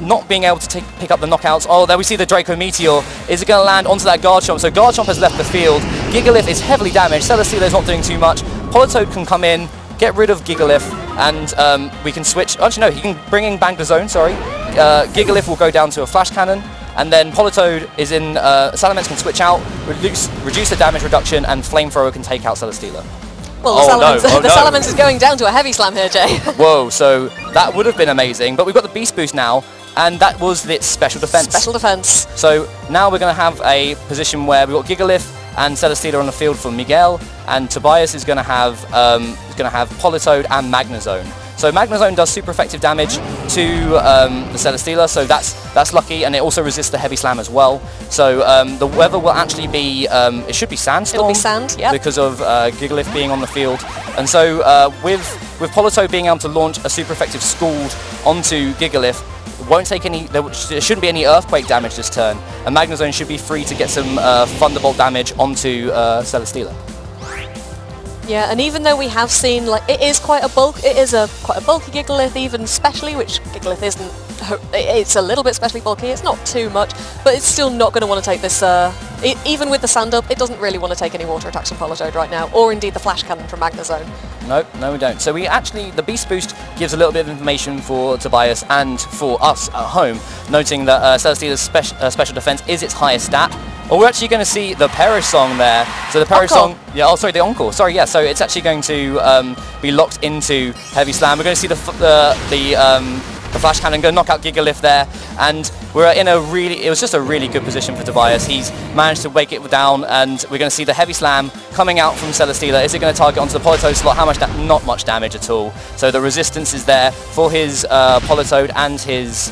Speaker 1: not being able to pick up the knockouts. Oh, there we see the Draco Meteor. Is it going to land onto that Garchomp? So Garchomp has left the field. Gigalith is heavily damaged. Celesteela is not doing too much. Politoed can come in, get rid of Gigalith, and we can switch. Actually, no, he can bring in Magnezone, sorry. Gigalith will go down to a Flash Cannon. And then Politoed is in, Salamence can switch out, reduce the damage reduction, and Flamethrower can take out Celesteela.
Speaker 2: Well, the Salamence is going down to a Heavy Slam here, Jay.
Speaker 1: Whoa, so that would have been amazing, but we've got the Beast Boost now, and that was its Special Defense.
Speaker 2: Special Defense.
Speaker 1: So now we're going to have a position where we've got Gigalith and Celesteela on the field for Miguel, and Tobias is going to have Politoed and Magnezone. So Magnezone does super effective damage to the Celesteela, so that's lucky, and it also resists the Heavy Slam as well. So the weather will actually be, it should be Sandstorm.
Speaker 2: It'll be sand, yeah.
Speaker 1: Because of Gigalith being on the field. And so with Politoed being able to launch a super effective Scald onto Gigalith, won't take any, there shouldn't be any Earthquake damage this turn, and Magnezone should be free to get some Thunderbolt damage onto Celesteela.
Speaker 2: Yeah, and even though we have seen, like, it is quite a bulky Gigalith, even specially, which Gigalith isn't, it's a little bit specially bulky, it's not too much, but it's still not going to want to take this, even with the Sand Up, it doesn't really want to take any water attacks from Politoed right now, or indeed the Flash Cannon from Magnezone.
Speaker 1: No we don't. So we actually, the Beast Boost gives a little bit of information for Tobias and for us at home, noting that Celesteela's special defense is its highest stat. Well, we're actually going to see the Perish Song there. So the Perish Song, yeah, oh sorry, the Encore. Sorry, yeah, so it's actually going to be locked into Heavy Slam. We're going to see the Flash Cannon go knock out Gigalith there, and we're in it was just a really good position for Tobias. He's managed to wake it down, and we're going to see the Heavy Slam coming out from Celesteela. Is it going to target onto the Politoed slot? How much? Not much damage at all. So the resistance is there for his Politoed and his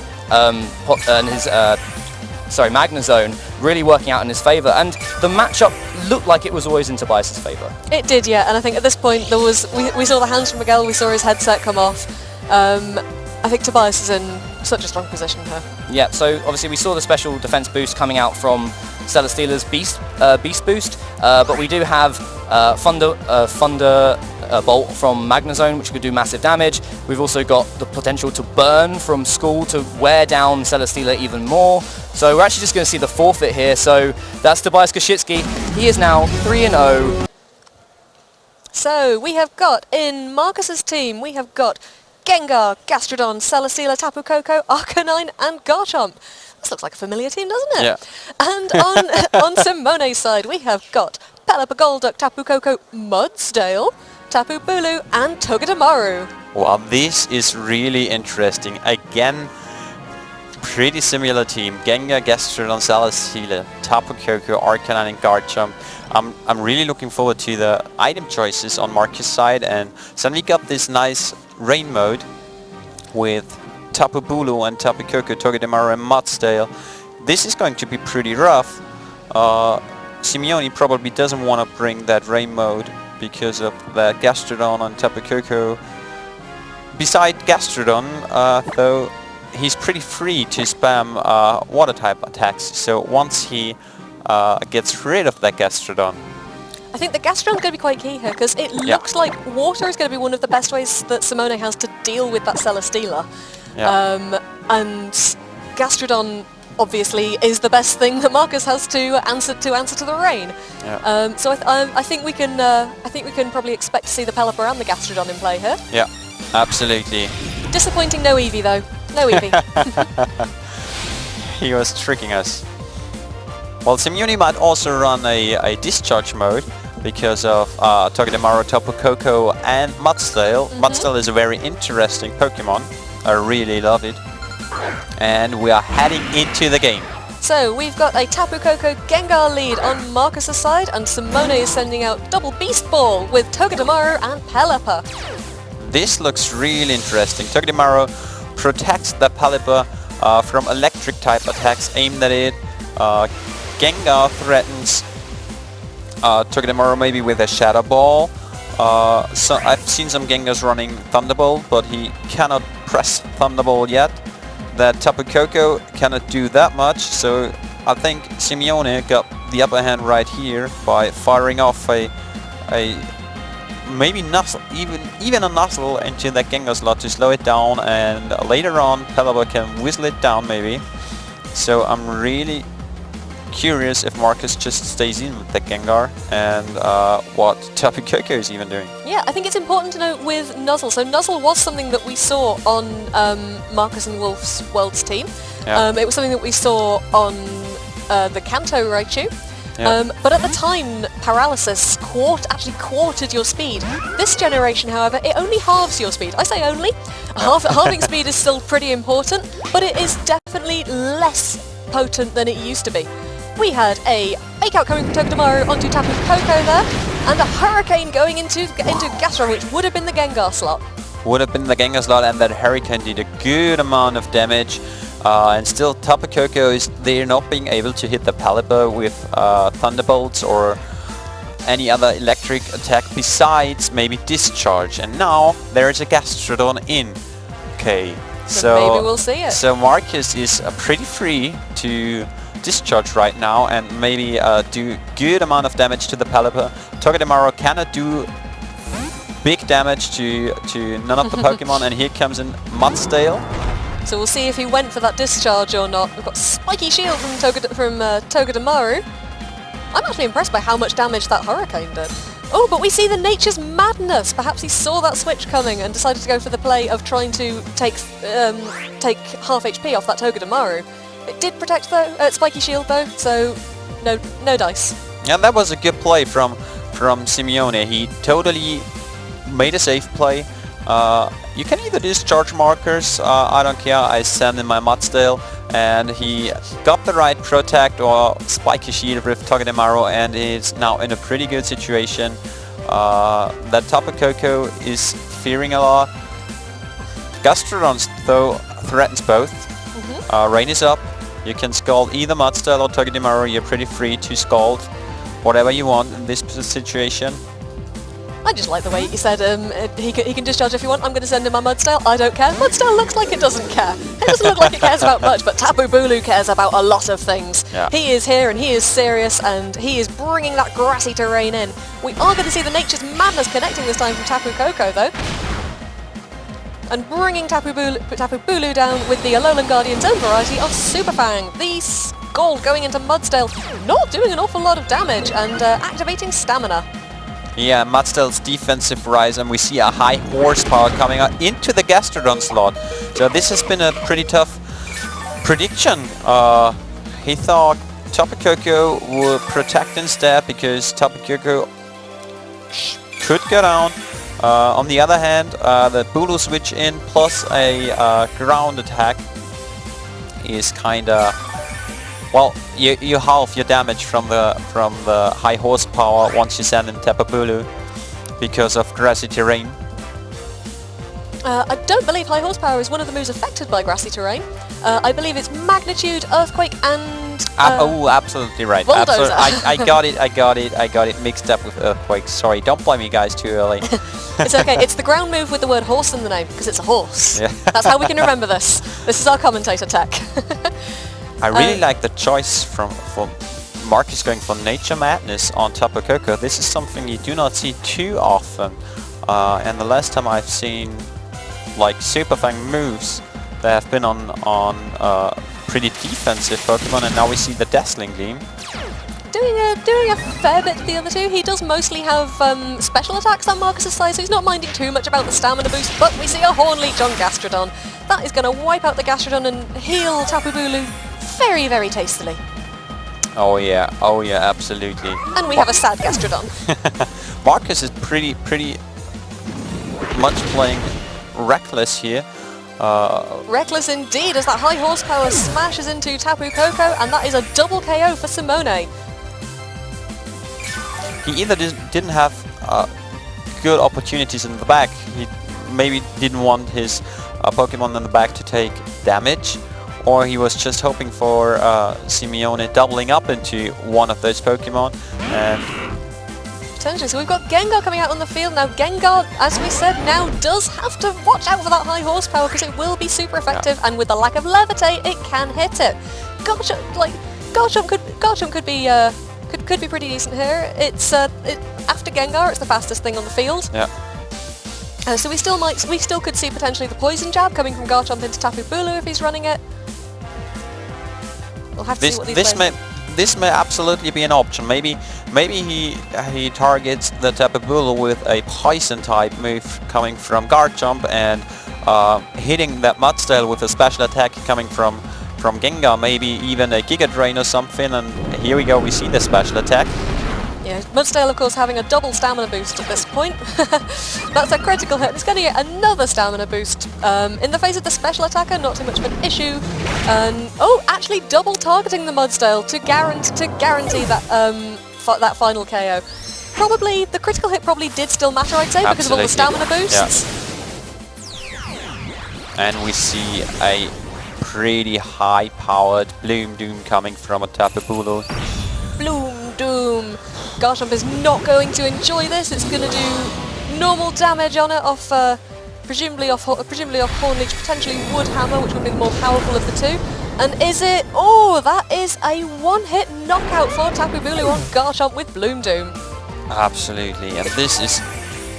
Speaker 1: Magnezone, really working out in his favour, and the matchup looked like it was always in Tobias' favour.
Speaker 2: It did, yeah, and I think at this point we saw the hands from Miguel, we saw his headset come off. I think Tobias is in such a strong position here. Yeah,
Speaker 1: so obviously we saw the special defense boost coming out from Celesteela's Beast Boost, but we do have Thunder Bolt from Magnezone, which could do massive damage. We've also got the potential to burn from Skull to wear down Celesteela even more. So we're actually just going to see the forfeit here. So that's Tobias Koshitsky. He is now 3-0.
Speaker 2: So we have got, in Marcus's team, we have got Gengar, Gastrodon, Celesteela, Tapu Koko, Arcanine and Garchomp. This looks like a familiar team, doesn't it?
Speaker 1: Yeah.
Speaker 2: And on Simone's side, we have got Pelipper, Golduck, Tapu Koko, Mudsdale, Tapu Bulu and Togedemaru.
Speaker 3: Wow, this is really interesting. Again, pretty similar team. Gengar, Gastrodon, Celesteela, Tapu Koko, Arcanine and Garchomp. I'm really looking forward to the item choices on Marcus' side, and suddenly got this nice rain mode with Tapu Bulu and Tapu Koko, Togedemaru and Mudsdale. This is going to be pretty rough. Simeone probably doesn't want to bring that rain mode because of that Gastrodon on Tapu Koko. Beside Gastrodon, though, he's pretty free to spam water type attacks, so once he gets rid of that Gastrodon.
Speaker 2: I think the Gastrodon's going to be quite key here, because it looks like water is going to be one of the best ways that Simone has to deal with that Celesteela.
Speaker 3: Yeah.
Speaker 2: And Gastrodon obviously is the best thing that Marcus has to answer to the rain.
Speaker 3: Yeah.
Speaker 2: So I think we can probably expect to see the Pelipper and the Gastrodon in play here.
Speaker 3: Yeah, absolutely.
Speaker 2: Disappointing, no Eevee though. No Eevee.
Speaker 3: He was tricking us. Well, Simeone might also run a discharge mode because of Togedemaru, Tapu Koko and Mudsdale. Mudsdale is a very interesting Pokemon. I really love it. And we are heading into the game.
Speaker 2: So we've got a Tapu Koko Gengar lead on Marcus's side, and Simone is sending out double Beast Ball with Togedemaru and Pelipper.
Speaker 3: This looks really interesting. Togedemaru protects the Pelipper from electric type attacks aimed at it. Gengar threatens Togedemaru maybe with a Shadow Ball. So I've seen some Gengars running Thunderbolt, but he cannot press Thunderbolt yet. That Tapu Koko cannot do that much, so I think Simeone got the upper hand right here by firing off a maybe Nuzzle, even a Nuzzle into that Gengar slot to slow it down, and later on Pelipper can whistle it down maybe. So I'm really curious if Marcus just stays in with the Gengar and what Tapu Koko is even doing.
Speaker 2: Yeah, I think it's important to note with Nuzzle. So Nuzzle was something that we saw on Marcus and Wolf's Worlds team.
Speaker 3: Yeah.
Speaker 2: It was something that we saw on the Kanto Raichu.
Speaker 3: Yeah.
Speaker 2: But at the time, Paralysis actually quartered your speed. This generation, however, it only halves your speed. I say only. Halving speed is still pretty important, but it is definitely less potent than it used to be. We had a fake out coming from Togedemaru onto Tapu Koko there, and a Hurricane going into Gastrodon, which would have been the Gengar slot.
Speaker 3: Would have been the Gengar slot, and that Hurricane did a good amount of damage. And still Tapu Koko is there not being able to hit the Pelipper with Thunderbolts or any other electric attack besides maybe Discharge. And now there is a Gastrodon in. Okay, so
Speaker 2: maybe we'll see it.
Speaker 3: So Marcus is pretty free to Discharge right now and maybe do good amount of damage to the Pelipper. Togedemaru cannot do big damage to none of the Pokemon, and here comes in Mudsdale.
Speaker 2: So we'll see if he went for that Discharge or not. We've got Spiky Shield from Togedemaru. I'm actually impressed by how much damage that Hurricane did. Oh, but we see the Nature's Madness. Perhaps he saw that switch coming and decided to go for the play of trying to take half HP off that Togedemaru. It did protect though, Spiky Shield though, so no dice.
Speaker 3: Yeah, that was a good play from Simeone. He totally made a safe play. You can either discharge Marcus, I don't care, I send in my Mudsdale, and he got the right protect or Spiky Shield with Togedemaru and is now in a pretty good situation. That Tapu Koko is fearing a lot. Gastrodon though threatens both. Rain is up, you can scald either Mudsdale or Togedemaru, you're pretty free to scald whatever you want in this situation.
Speaker 2: I just like the way you said he can discharge if you want. I'm going to send him my Mudsdale. I don't care. Mudsdale looks like it doesn't care. It doesn't look like it cares about much, but Tapu Bulu cares about a lot of things.
Speaker 3: Yeah.
Speaker 2: He is here and he is serious and he is bringing that grassy terrain in. We are going to see the Nature's Madness connecting this time from Tapu Koko though. And bringing Tapu Bulu down with the Alolan Guardian's own variety of Super Fang. The Scald going into Mudsdale, not doing an awful lot of damage and activating Stamina.
Speaker 3: Yeah, Mudsdale's defensive rise, and we see a high horsepower coming out into the Gastrodon slot. So this has been a pretty tough prediction. He thought Tapu Koko would protect instead because Tapu Koko could go down. On the other hand, the Bulu switch in plus a ground attack is kinda, well, you halve your damage from the high horsepower once you send in Tapu Bulu because of grassy terrain.
Speaker 2: I don't believe high horsepower is one of the moves affected by grassy terrain. I believe it's magnitude, earthquake, and
Speaker 3: oh, absolutely right.
Speaker 2: bulldozer.
Speaker 3: I got it mixed up with earthquake. Sorry, don't blame me, guys, too early.
Speaker 2: It's okay. It's the ground move with the word horse in the name because it's a horse.
Speaker 3: Yeah.
Speaker 2: That's how we can remember this. This is our commentator tech.
Speaker 3: I really like the choice for Marcus going for Nature Madness on Tapu Koko. This is something you do not see too often. And the last time I've seen like Super Fang moves, they have been on pretty defensive Pokemon, and now we see the Dazzling Gleam.
Speaker 2: Doing a fair bit to the other two. He does mostly have special attacks on Marcus's side, so he's not minding too much about the stamina boost, but we see a Horn Leech on Gastrodon. That is going to wipe out the Gastrodon and heal Tapu Bulu very, very tastily.
Speaker 3: Oh yeah, absolutely.
Speaker 2: And we have a sad Gastrodon.
Speaker 3: Marcus is pretty much playing reckless here.
Speaker 2: Reckless indeed, as that high horsepower smashes into Tapu Koko, and that is a double KO for Simone.
Speaker 3: He either didn't have good opportunities in the back, he maybe didn't want his Pokemon in the back to take damage, or he was just hoping for Simeone doubling up into one of those Pokemon. And
Speaker 2: potentially, so we've got Gengar coming out on the field now. Gengar, as we said, now does have to watch out for that high horsepower because it will be super effective, and with the lack of Levitate, it can hit it. Garchomp could be pretty decent here. It's after Gengar, it's the fastest thing on the field.
Speaker 3: yeah.
Speaker 2: So we still could see potentially the poison jab coming from Garchomp into Tapu Bulu if he's running it. We'll have to see what these players do.
Speaker 3: This may absolutely be an option. Maybe he targets the Tapu Bulu with a Poison type move coming from Garchomp and hitting that Mudstyle with a special attack coming from Gengar, maybe even a Giga Drain or something, and here we go, we see the special attack.
Speaker 2: Yeah, Mudstyle of course having a double stamina boost at this point. That's a critical hit. It's going to get another stamina boost. In the face of the special attacker, not too much of an issue. Oh, actually double targeting the Mudstyle to guarantee that that final KO. Probably, the critical hit probably did still matter, I'd say, because of all the stamina boosts.
Speaker 3: Yeah. And we see a pretty high-powered Bloom Doom coming from a Tapu Bulu.
Speaker 2: Bloom Doom. Garchomp is not going to enjoy this. It's going to do normal damage on it off, presumably off Horn Leech, potentially Wood Hammer, which would be the more powerful of the two. And is it? Oh, that is a one-hit knockout for Tapu Bulu on Garchomp with Bloom Doom.
Speaker 3: Absolutely, and this is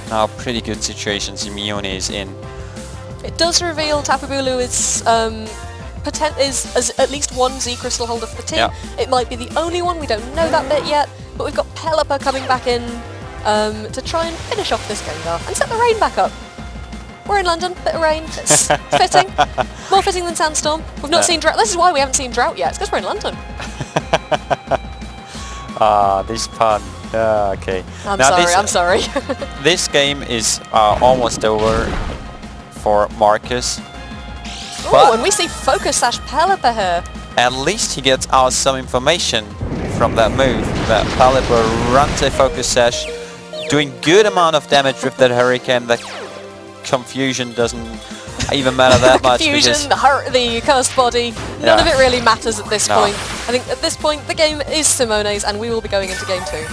Speaker 3: now a pretty good situation Simeone is in.
Speaker 2: It does reveal Tapu Bulu is at least one Z Crystal holder for the team.
Speaker 3: Yeah.
Speaker 2: It might be the only one, we don't know that bit yet, but we've got Pelipper coming back in to try and finish off this Gengar and set the rain back up. We're in London, bit of rain, it's fitting. More fitting than Sandstorm. We've not seen Drought. This is why we haven't seen Drought yet, it's because we're in London.
Speaker 3: This pun. Okay.
Speaker 2: I'm sorry.
Speaker 3: This game is almost over for Marcus.
Speaker 2: Oh, and we see Focus Sash Pelipper here.
Speaker 3: At least he gets out some information from that move. That Pelipper runs a Focus Sash, doing good amount of damage with that Hurricane. The confusion doesn't even matter that much.
Speaker 2: Confusion, the cursed body, none of it really matters at this point. I think at this point the game is Simone's and we will be going into game 2.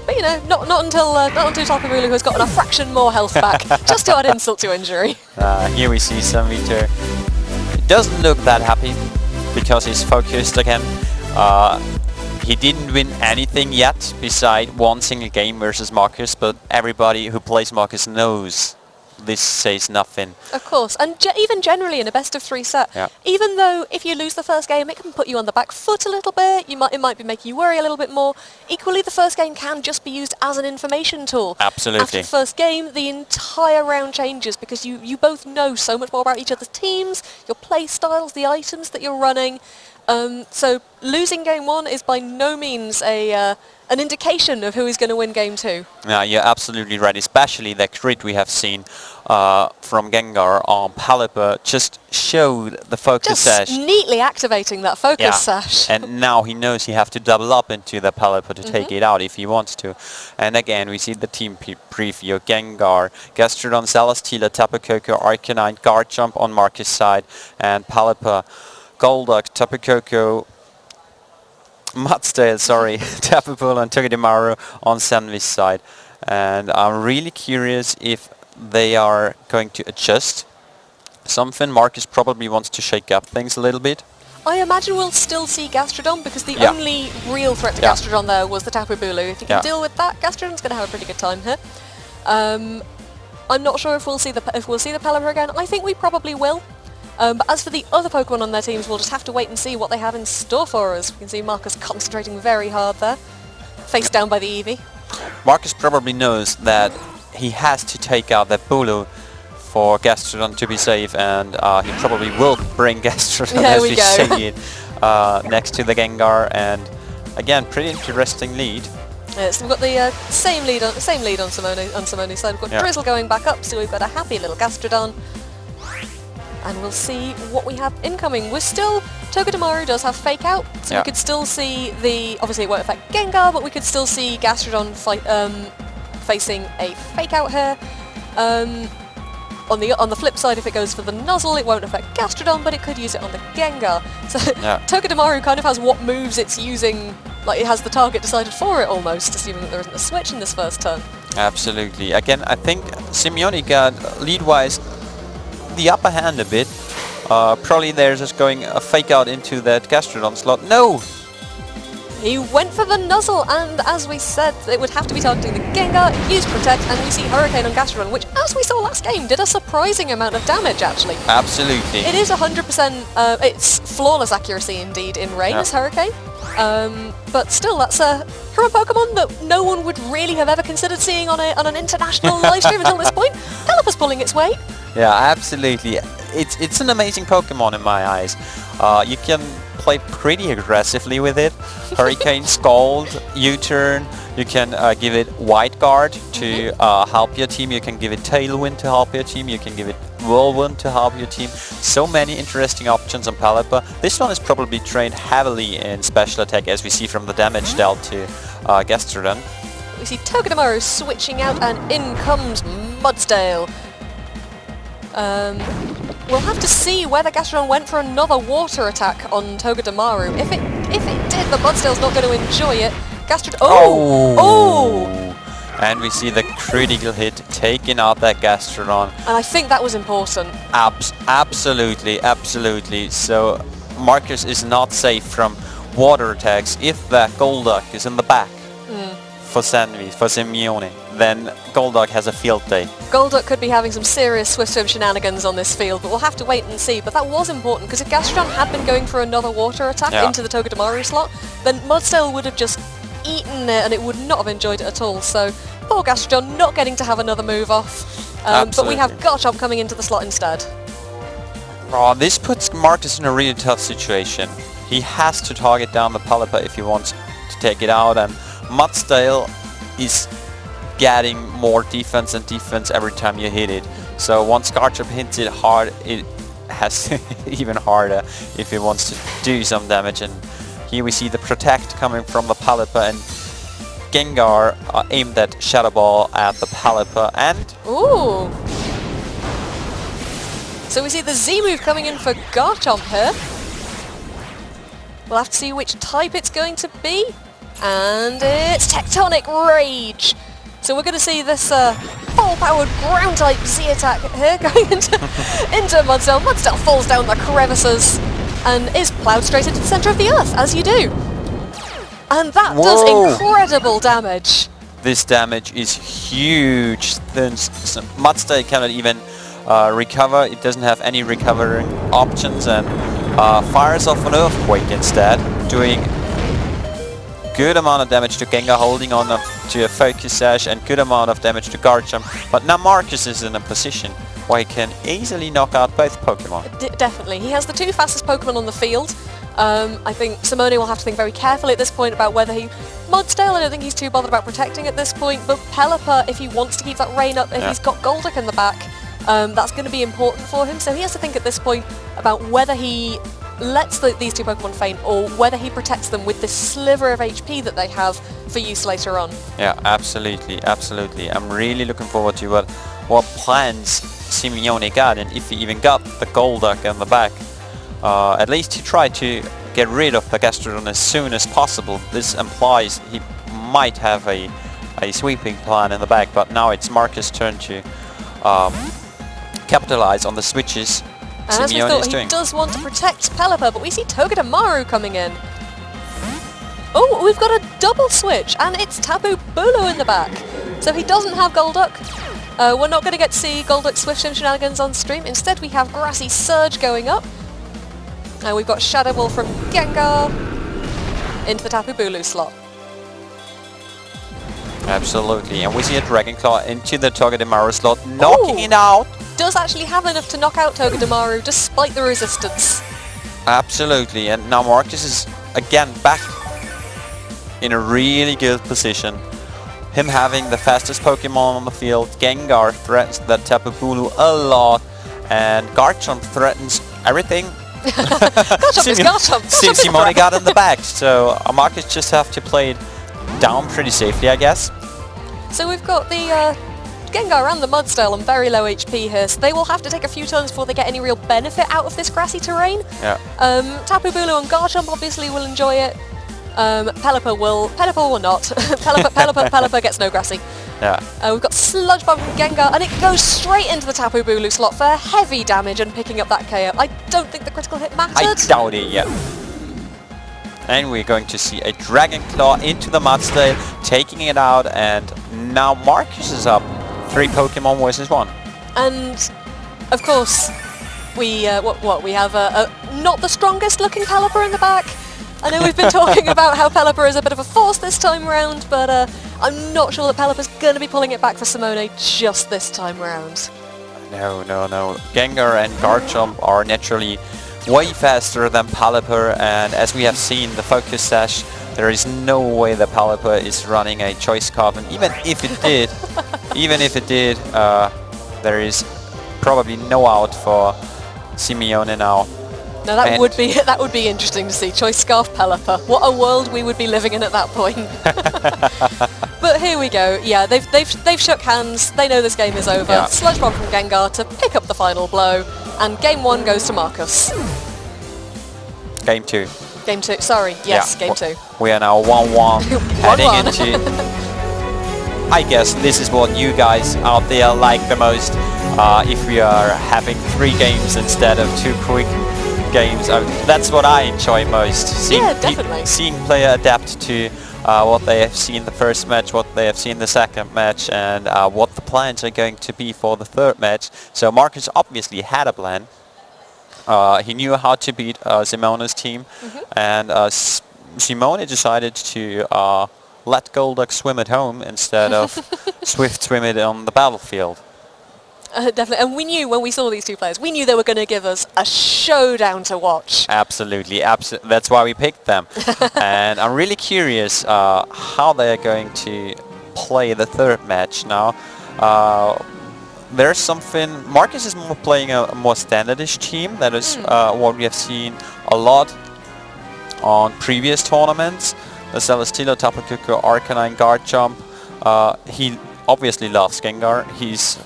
Speaker 2: But you know, not until Tapu Bulu has gotten a fraction more health back, just to add insult to injury.
Speaker 3: Here we see Sunmeter. He doesn't look that happy because he's focused again. He didn't win anything yet beside one single game versus Marcus, but everybody who plays Marcus knows this says nothing.
Speaker 2: Of course, and even generally in a best of 3 set, even though if you lose the first game it can put you on the back foot a little bit, it might be making you worry a little bit more, equally the first game can just be used as an information tool.
Speaker 3: Absolutely.
Speaker 2: After the first game the entire round changes because you both know so much more about each other's teams, your play styles, the items that you're running, So losing game 1 is by no means an indication of who is going to win game 2.
Speaker 3: Yeah, you're absolutely right. Especially the crit we have seen from Gengar on Palipper just showed the focus sash.
Speaker 2: Just neatly activating that focus sash.
Speaker 3: And now he knows he have to double up into the Palipper to take it out if he wants to. And again, we see the team preview. Gengar, Gastrodon, Celesteela, Tapu Koko, Arcanine, Garchomp on Marcus' side, and Palipper, Golduck, Tapu Koko, Mudsdale, sorry, Tapu Bulu and Togedemaru on Senvi's side. And I'm really curious if they are going to adjust something. Marcus probably wants to shake up things a little bit.
Speaker 2: I imagine we'll still see Gastrodon because the only real threat to Gastrodon there was the Tapu Bulu. If you can deal with that, Gastrodon's going to have a pretty good time here. I'm not sure if we'll see the Pelipper again. I think we probably will. But as for the other Pokemon on their teams, we'll just have to wait and see what they have in store for us. We can see Marcus concentrating very hard there, face down by the Eevee.
Speaker 3: Marcus probably knows that he has to take out that Bulu for Gastrodon to be safe, and he probably will bring Gastrodon as we see it next to the Gengar. And again, pretty interesting lead.
Speaker 2: So we've got the same lead on Simone's side. We've got Drizzle going back up, so we've got a happy little Gastrodon. And we'll see what we have incoming. We're still... Togedemaru does have Fake Out, so we could still see the... Obviously it won't affect Gengar, but we could still see Gastrodon facing a Fake Out here. On the flip side, if it goes for the Nuzzle, it won't affect Gastrodon, but it could use it on the Gengar. So Togedemaru kind of has what moves it's using, like it has the target decided for it almost, assuming that there isn't a switch in this first turn.
Speaker 3: Absolutely. Again, I think Simeone got lead-wise the upper hand a bit. Probably they're just going a Fake Out into that Gastrodon slot. No!
Speaker 2: He went for the Nuzzle, and as we said, it would have to be targeting the Gengar, use Protect, and we see Hurricane on Gastrodon, which, as we saw last game, did a surprising amount of damage, actually.
Speaker 3: Absolutely.
Speaker 2: It is 100%, it's flawless accuracy indeed in range, Hurricane. But still, that's from a Pokemon that no one would really have ever considered seeing on an international livestream until this point. Pelipper's pulling its weight.
Speaker 3: Yeah, absolutely. It's an amazing Pokemon in my eyes. You can play pretty aggressively with it. Hurricane, Scald, U-turn. You can give it White Guard to help your team. You can give it Tailwind to help your team. You can give it Whirlwind to help your team. So many interesting options on Palipper. This one is probably trained heavily in special attack, as we see from the damage dealt to Gastrodon.
Speaker 2: We see Togedemaru switching out, and in comes Mudsdale. We'll have to see whether Gastrodon went for another water attack on Togedemaru. If it did, the Mudsdale's not going to enjoy it. Gastrodon... Oh!
Speaker 3: And we see the critical hit taking out that Gastrodon.
Speaker 2: And I think that was important.
Speaker 3: Absolutely, absolutely. So Marcus is not safe from water attacks if that Golduck is in the back. For Simeone, then Golduck has a field day. Golduck
Speaker 2: could be having some serious Swift Swim shenanigans on this field, but we'll have to wait and see. But that was important, because if Gastrodon had been going for another water attack into the Togedemaru slot, then Mudsdale would have just eaten it, and it would not have enjoyed it at all. So poor Gastrodon not getting to have another move off. But we have Garchomp coming into the slot instead.
Speaker 3: Oh, this puts Marcus in a really tough situation. He has to target down the Palipper if he wants to take it out, and Mudsdale is getting more defense and defense every time you hit it. So once Garchomp hits it hard, it has even harder if it wants to do some damage. And here we see the Protect coming from the Palipper, and Gengar aimed that Shadow Ball at the Palipper, and...
Speaker 2: Ooh! So we see the Z move coming in for Garchomp here. We'll have to see which type it's going to be. And it's Tectonic Rage! So we're going to see this full-powered ground-type Z-attack here going into Mudsdale. Mudsdale falls down the crevices and is ploughed straight into the centre of the earth, as you do. And that does incredible damage.
Speaker 3: This damage is huge. Mudsdale cannot even recover. It doesn't have any recovering options, and fires off an Earthquake instead, doing good amount of damage to Gengar, holding on to a Focus Sash, and good amount of damage to Garchomp. But now Marcus is in a position where he can easily knock out both Pokemon.
Speaker 2: Definitely. He has the two fastest Pokemon on the field. I think Simone will have to think very carefully at this point about whether he... Mudsdale, I don't think he's too bothered about protecting at this point, but Pelipper, if he wants to keep that rain up, if he's got Golduck in the back, that's going to be important for him. So he has to think at this point about whether he lets these two Pokemon faint or whether he protects them with this sliver of HP that they have for use later on.
Speaker 3: Yeah, absolutely, absolutely. I'm really looking forward to what plans Simeone got, and if he even got the Golduck in the back. At least he tried to get rid of the Gastrodon as soon as possible. This implies he might have a sweeping plan in the back, but now it's Marcus' turn to capitalize on the switches
Speaker 2: And as we
Speaker 3: Simeone
Speaker 2: thought,
Speaker 3: is
Speaker 2: he
Speaker 3: doing.
Speaker 2: does want to protect Pelipper, but we see Togedemaru coming in. Oh, we've got a double switch, and it's Tapu Bulu in the back. So he doesn't have Golduck. We're not going to get to see Golduck Swift Swim shenanigans on stream. Instead, we have Grassy Surge going up. We've got Shadow Ball from Gengar into the Tapu Bulu slot.
Speaker 3: Absolutely, and we see a Dragon Claw into the Togedemaru slot, knocking it out.
Speaker 2: Does actually have enough to knock out Togedemaru despite the resistance.
Speaker 3: Absolutely, and now Marcus is again back in a really good position. Him having the fastest Pokemon on the field, Gengar threatens that Tapu Bulu a lot, and Garchomp threatens everything.
Speaker 2: Garchomp is Garchomp.
Speaker 3: Simone got in the back, so Marcus just have to play it down pretty safely, I guess.
Speaker 2: So we've got the Gengar and the Mudsdale on very low HP here, so they will have to take a few turns before they get any real benefit out of this grassy terrain.
Speaker 3: Yeah.
Speaker 2: Tapu Bulu and Garchomp obviously will enjoy it. Pelipper will not. Pelipper gets no grassy.
Speaker 3: Yeah.
Speaker 2: We've got Sludge Bomb from Gengar, and it goes straight into the Tapu Bulu slot for heavy damage and picking up that KO. I don't think the critical hit mattered.
Speaker 3: I doubt it, yeah. And we're going to see a Dragon Claw into the Mudsdale, taking it out, and now Marcus is up. 3 Pokemon versus 1.
Speaker 2: And of course, we we have not the strongest looking Pelipper in the back. I know we've been talking about how Pelipper is a bit of a force this time round, but I'm not sure that Pelipper's going to be pulling it back for Simone just this time round.
Speaker 3: No. Gengar and Garchomp are naturally way faster than Pelipper, and as we have seen the focus sash, there is no way that Pelipper is running a choice carbon. Even if it did, there is probably no out for Simeone now.
Speaker 2: Now that would be interesting to see. Choice Scarf Pelipper. What a world we would be living in at that point. But here we go. Yeah, they've shook hands. They know this game is over.
Speaker 3: Yeah.
Speaker 2: Sludge Bomb from Gengar to pick up the final blow, and game 1 goes to Marcus.
Speaker 3: Game 2.
Speaker 2: Game 2. Sorry. Yes,
Speaker 3: Yeah.
Speaker 2: game 2.
Speaker 3: We are now 1-1 heading
Speaker 2: 1-1.
Speaker 3: into... I guess this is what you guys out there like the most. If we are having 3 games instead of 2 quick games, that's what I enjoy most.
Speaker 2: Definitely.
Speaker 3: Seeing player adapt to what they have seen the first match, what they have seen the second match, and what the plans are going to be for the third match. So Marcus obviously had a plan. He knew how to beat Simone's team, and Simone decided to let Golduck swim at home instead of Swift swim it on the battlefield.
Speaker 2: Definitely, and we knew when we saw these two players, we knew they were going to give us a showdown to watch.
Speaker 3: Absolutely, that's why we picked them. And I'm really curious how they're going to play the third match now. There's something... Marcus is playing a more standardish team. That is what we have seen a lot on previous tournaments. The Celesteela, Tapu Koko, Arcanine, Garchomp. He obviously loves Gengar. He's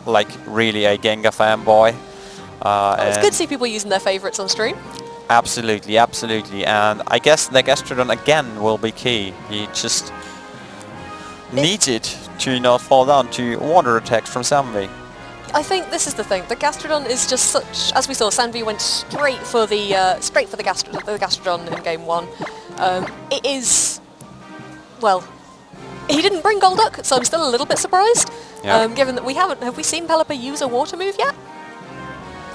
Speaker 3: like really a Gengar fanboy.
Speaker 2: It's good to see people using their favourites on stream.
Speaker 3: Absolutely. And I guess the Gastrodon again will be key. He just needs it to not fall down to water attacks from Samvi.
Speaker 2: I think this is the thing. The Gastrodon is just such... As we saw, Samvi went straight for the Gastrodon in game 1. It is... Well, he didn't bring Golduck, so I'm still a little bit surprised.
Speaker 3: Yeah.
Speaker 2: Given that we haven't... Have we seen Pelipper use a water move yet?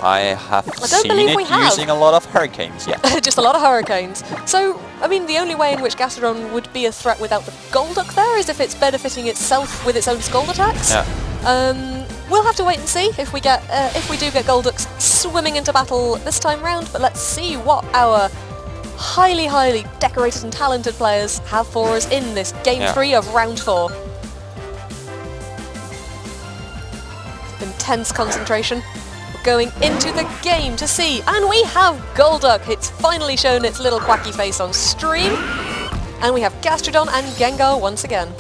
Speaker 3: I have
Speaker 2: don't
Speaker 3: seen
Speaker 2: believe we
Speaker 3: it
Speaker 2: have.
Speaker 3: using a lot of hurricanes, yeah.
Speaker 2: Just a lot of hurricanes. So, I mean, the only way in which Gastrodon would be a threat without the Golduck there is if it's benefiting itself with its own Scald attacks.
Speaker 3: Yeah.
Speaker 2: We'll have to wait and see if we do get Golduck swimming into battle this time round, but let's see what our highly, highly decorated and talented players have for us in this game 3 of round 4. Intense concentration. We're going into the game to see, and we have Golduck. It's finally shown its little quacky face on stream. And we have Gastrodon and Gengar once again.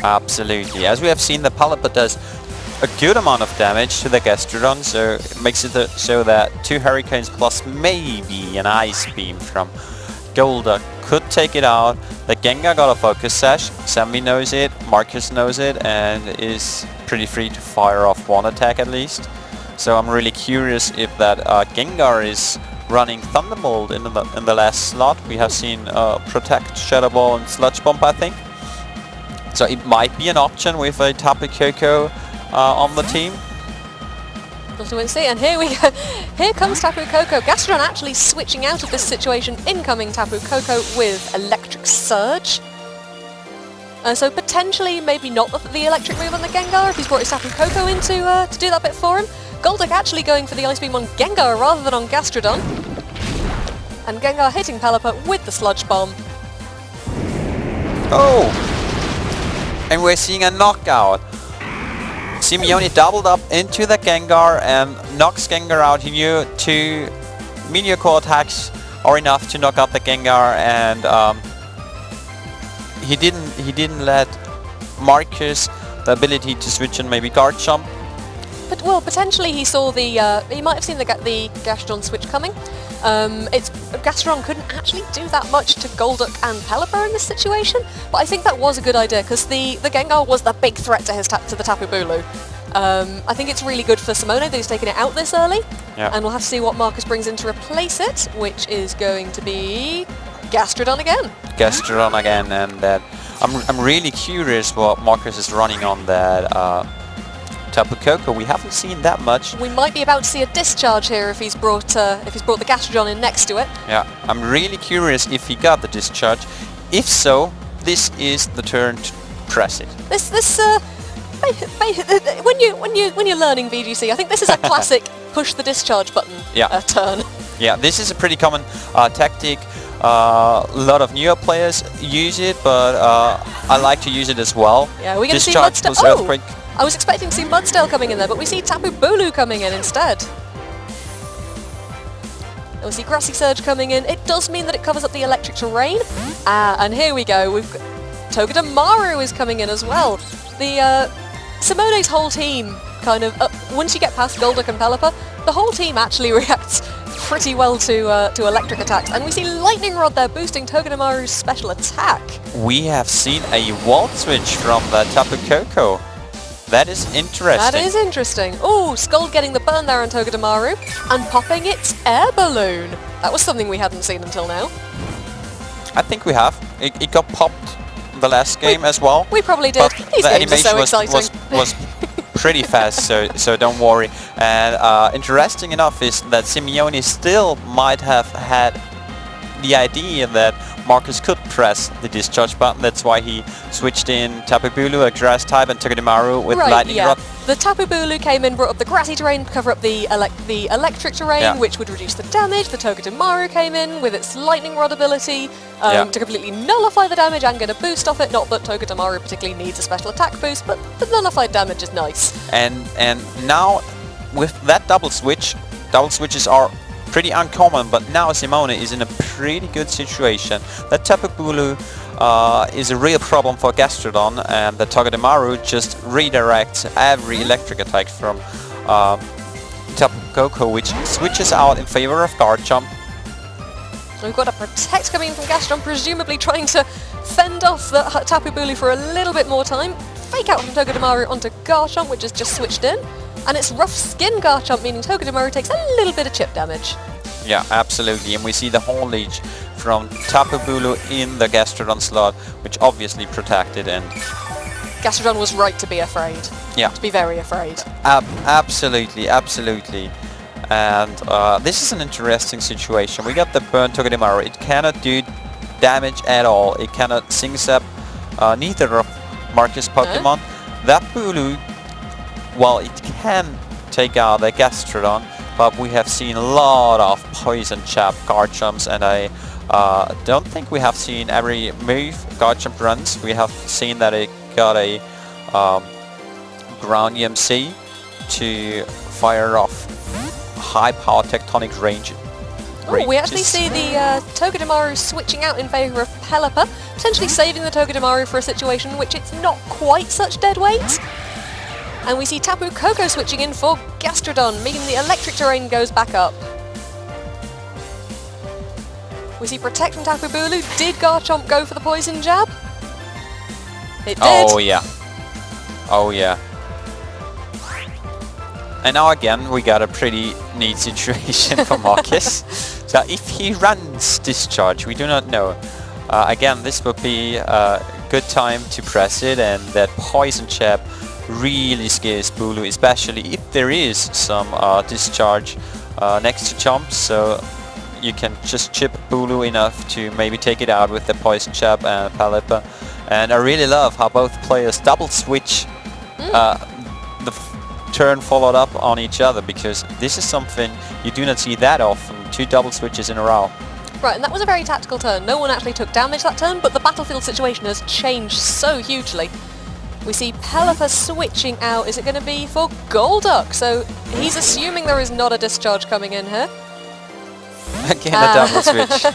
Speaker 3: Absolutely. As we have seen, the Pelipper does a good amount of damage to the Gastrodon, so it makes it so that 2 Hurricanes plus maybe an Ice Beam from Golduck could take it out. The Gengar got a Focus Sash, Sammy knows it, Marcus knows it, and is pretty free to fire off one attack at least. So I'm really curious if that Gengar is running Thunderbolt in the last slot. We have seen Protect, Shadow Ball and Sludge Bomb, I think. So it might be an option with a Tapu Koko on the team.
Speaker 2: We'll wait and see, and here we go. Here comes Tapu Koko. Gastrodon actually switching out of this situation. Incoming Tapu Koko with Electric Surge. So potentially maybe not the electric move on the Gengar if he's brought his Tapu Koko in to do that bit for him. Golduck actually going for the Ice Beam on Gengar rather than on Gastrodon. And Gengar hitting Pelipper with the Sludge Bomb.
Speaker 3: Oh! And we're seeing a knockout. Simeone doubled up into the Gengar and knocks Gengar out. He knew 2 Meteor Core attacks are enough to knock out the Gengar, and he didn't let Marcus the ability to switch and maybe guard jump.
Speaker 2: But well, potentially he saw the he might have seen the Gastrodon switch coming. Gastrodon couldn't actually do that much to Golduck and Pelipper in this situation, but I think that was a good idea because the Gengar was the big threat to the Tapu Bulu. I think it's really good for Simone that he's taken it out this early, and we'll have to see what Marcus brings in to replace it, which is going to be Gastrodon again.
Speaker 3: Gastrodon again, and that I'm really curious what Marcus is running on that Tapu Koko. We haven't seen that much.
Speaker 2: We might be about to see a discharge here if he's brought the Gastrodon in next to it.
Speaker 3: Yeah, I'm really curious if he got the discharge. If so, this is the turn to press it. When you're learning VGC, I think this is a classic push the discharge button turn. Yeah, this is a pretty common tactic. A lot of newer players use it, but I like to use it as well.
Speaker 2: Yeah, we're going to see
Speaker 3: Discharge plus Earthquake.
Speaker 2: I was expecting to see Mudsdale coming in there, but we see Tapu Bulu coming in instead. And we see Grassy Surge coming in. It does mean that it covers up the electric terrain. And here we go. We've got Togedemaru is coming in as well. The Simone's whole team kind of once you get past Golduck and Pelipper, the whole team actually reacts pretty well to electric attacks, and we see Lightning Rod there boosting Togedemaru's special attack.
Speaker 3: We have seen a Volt Switch from the Tapu Koko. That is interesting.
Speaker 2: That is interesting. Oh, Scald getting the burn there on Togedemaru and popping its air balloon. That was something we hadn't seen until now.
Speaker 3: I think we have. It got popped the last game as well.
Speaker 2: We probably did.
Speaker 3: But
Speaker 2: These
Speaker 3: the
Speaker 2: games are
Speaker 3: animation
Speaker 2: so exciting.
Speaker 3: was pretty fast, so don't worry. And interesting enough is that Simeone still might have had the idea that Marcus could press the discharge button. That's why he switched in Tapu Bulu, a grass type, and Togedemaru with Lightning Rod.
Speaker 2: The Tapu Bulu came in, brought up the grassy terrain to cover up the electric terrain, which would reduce the damage. The Togedemaru came in with its Lightning Rod ability to completely nullify the damage and get a boost off it. Not that Togedemaru particularly needs a special attack boost, but the nullified damage is nice.
Speaker 3: And now with that double switches are pretty uncommon, but now Simone is in a pretty good situation. That Tapu Bulu is a real problem for Gastrodon, and the Togedemaru just redirects every electric attack from Tapu Koko, which switches out in favor of guard jump.
Speaker 2: We've got a Protect coming in from Gastrodon, presumably trying to fend off the Tapu Bulu for a little bit more time. Fake out from Togedemaru onto Garchomp, which has just switched in. And it's Rough Skin Garchomp, meaning Togedemaru takes a little bit of chip damage.
Speaker 3: Yeah, absolutely. And we see the Haulage from Tapu Bulu in the Gastrodon slot, which obviously protected, and
Speaker 2: Gastrodon was right to be afraid.
Speaker 3: Yeah.
Speaker 2: To be very afraid.
Speaker 3: Absolutely, absolutely. And this is an interesting situation. We got the burn Togedemaru. It cannot do damage at all. It cannot Sing Zap neither of Marcus Pokemon. That Bulu, well, it can take out the Gastrodon, but we have seen a lot of Poison Chap, Guard Jumps, and a Don't think we have seen every move Garchomp runs. We have seen that it got a ground EMC to fire off high power tectonic range.
Speaker 2: Oh, we actually see the Togedemaru switching out in favour of Pelipper, potentially saving the Togedemaru for a situation in which it's not quite such dead weight. And we see Tapu Koko switching in for Gastrodon, meaning the electric terrain goes back up. We see Protect from Tapu Bulu. Did Garchomp go for the poison jab? It did.
Speaker 3: Oh yeah. Oh yeah. And now again we got a pretty neat situation for Marcus. So if he runs Discharge, we do not know. Again, this would be a good time to press it, and that poison jab really scares Bulu, especially if there is some Discharge next to jump, so you can just chip Bulu enough to maybe take it out with the poison jab and Pelipper. And I really love how both players double switch the turn followed up on each other, because this is something you do not see that often, 2 double switches in a row.
Speaker 2: Right, and that was a very tactical turn. No one actually took damage that turn, but the battlefield situation has changed so hugely. We see Pelipper switching out. Is it going to be for Golduck? So he's assuming there is not a discharge coming in here.
Speaker 3: Again a double switch.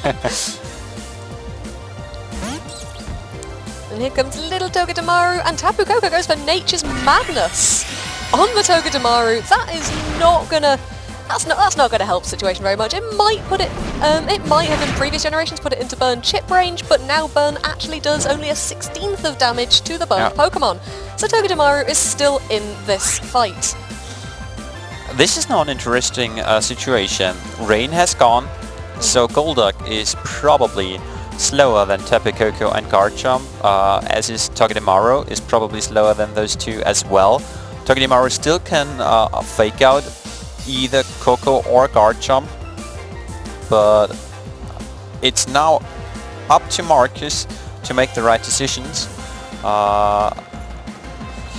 Speaker 2: And here comes little Togedemaru, and Tapu Koko goes for Nature's Madness on the Togedemaru. That is not gonna. That's not gonna help the situation very much. It might put it. It might have in previous generations put it into burn chip range, but now burn actually does only a 16th of damage to the burned Pokemon. So Togedemaru is still in this fight.
Speaker 3: This is now an interesting situation. Rain has gone, so Golduck is probably slower than Tapu Koko and Garchomp, as is Togedemaru is probably slower than those two as well. Togedemaru still can fake out either Koko or Garchomp, but it's now up to Marcus to make the right decisions.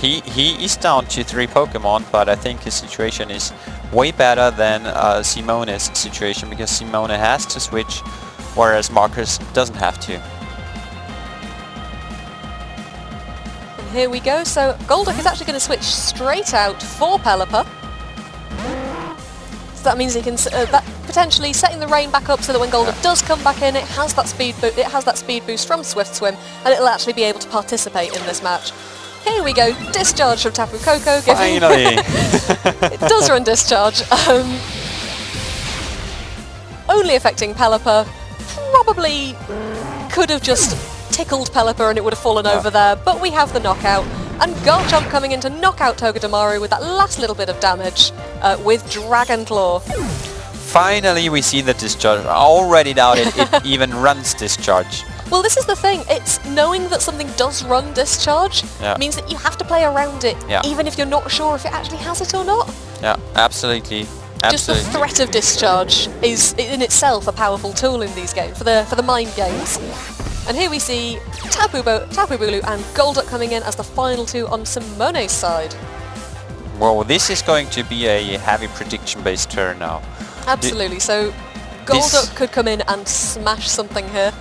Speaker 3: He is down to 3 Pokemon, but I think his situation is way better than Simone's situation, because Simone has to switch, whereas Marcus doesn't have to.
Speaker 2: And here we go. So Golduck is actually going to switch straight out for Pelipper. So that means he can potentially setting the rain back up so that when Golduck does come back in, it has that speed boost from Swift Swim, and it'll actually be able to participate in this match. Here we go, discharge from Tapu Koko.
Speaker 3: Finally!
Speaker 2: It does run discharge. Only affecting Pelipper. Probably could have just tickled Pelipper and it would have fallen over there, but we have the knockout. And Garchomp coming in to knock out Togedemaru with that last little bit of damage with Dragon Claw.
Speaker 3: Finally we see the discharge. I already doubted it even runs discharge.
Speaker 2: Well, this is the thing. It's knowing that something does run discharge means that you have to play around it, even if you're not sure if it actually has it or not.
Speaker 3: Yeah, absolutely.
Speaker 2: Just the threat of discharge is in itself a powerful tool in these games, for the mind games. And here we see Tapu Bulu and Golduck coming in as the final 2 on Simone's side.
Speaker 3: Well, this is going to be a heavy prediction-based turn now.
Speaker 2: Absolutely. So Golduck could come in and smash something here.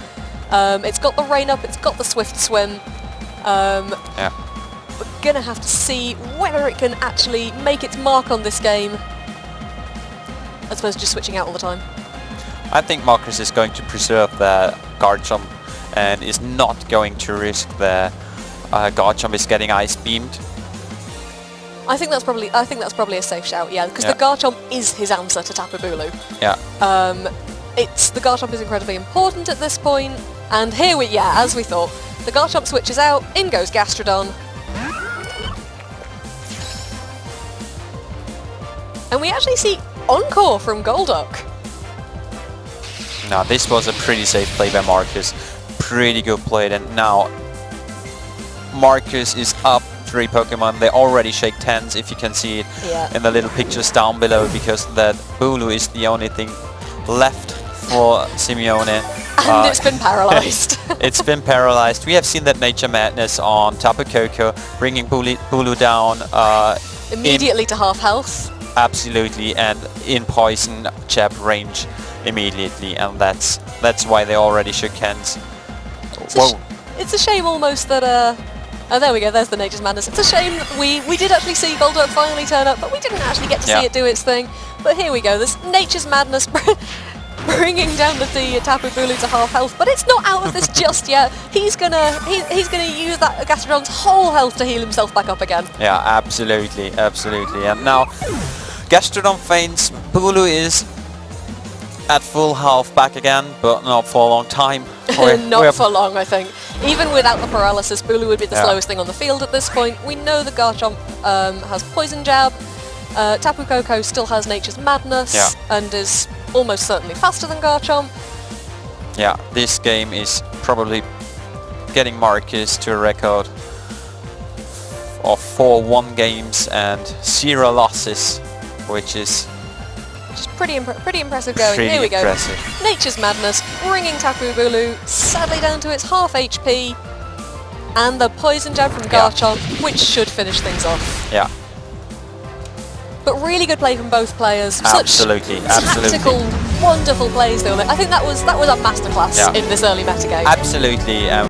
Speaker 2: It's got the rain up, it's got the Swift Swim. We're gonna have to see whether it can actually make its mark on this game, as opposed to just switching out all the time.
Speaker 3: I think Marcus is going to preserve the Garchomp and is not going to risk the Garchomp is getting ice beamed.
Speaker 2: I think that's probably a safe shout, because the Garchomp is his answer to Tapu Bulu.
Speaker 3: Yeah.
Speaker 2: The Garchomp is incredibly important at this point, and here as we thought, the Garchomp switches out, in goes Gastrodon. And we actually see Encore from Golduck.
Speaker 3: Now this was a pretty safe play by Marcus, pretty good play, and now Marcus is up 3 Pokemon. They already shake hands, if you can see it in the little pictures down below, because that Bulu is the only thing left for Simeone.
Speaker 2: And it's been paralysed.
Speaker 3: It's been paralysed. We have seen that Nature Madness on Tapu Koko, bringing Bulu down
Speaker 2: immediately to half health.
Speaker 3: absolutely, and in poison jab range immediately, and that's why they already shook hands. Whoa.
Speaker 2: It's a shame almost that oh, there we go, there's the Nature's Madness. It's a shame that we did actually see Golduck finally turn up, but we didn't actually get to see it do its thing. But here we go, this Nature's Madness bringing down the Tapu Bulu to half health, but it's not out of this just yet. He's gonna use that Gastrodon's whole health to heal himself back up again.
Speaker 3: Yeah, absolutely, absolutely. And now Gastrodon faints, Bulu is at full health back again, but not for a long time.
Speaker 2: Not for long, I think. Even without the paralysis, Bulu would be the slowest thing on the field at this point. We know that Garchomp has Poison Jab. Tapu Koko still has Nature's Madness and is almost certainly faster than Garchomp.
Speaker 3: Yeah, this game is probably getting Marcus to a record of 4-1 games and 0 losses, which is
Speaker 2: pretty impressive going.
Speaker 3: Really
Speaker 2: Here we go.
Speaker 3: impressive.
Speaker 2: Nature's Madness bringing Tapu Bulu sadly down to its half HP, and the Poison Jab from Garchomp, which should finish things off.
Speaker 3: Yeah.
Speaker 2: But really good play from both players.
Speaker 3: Absolutely,
Speaker 2: Such tactical, wonderful plays though. I think that was a masterclass in this early meta game.
Speaker 3: Absolutely.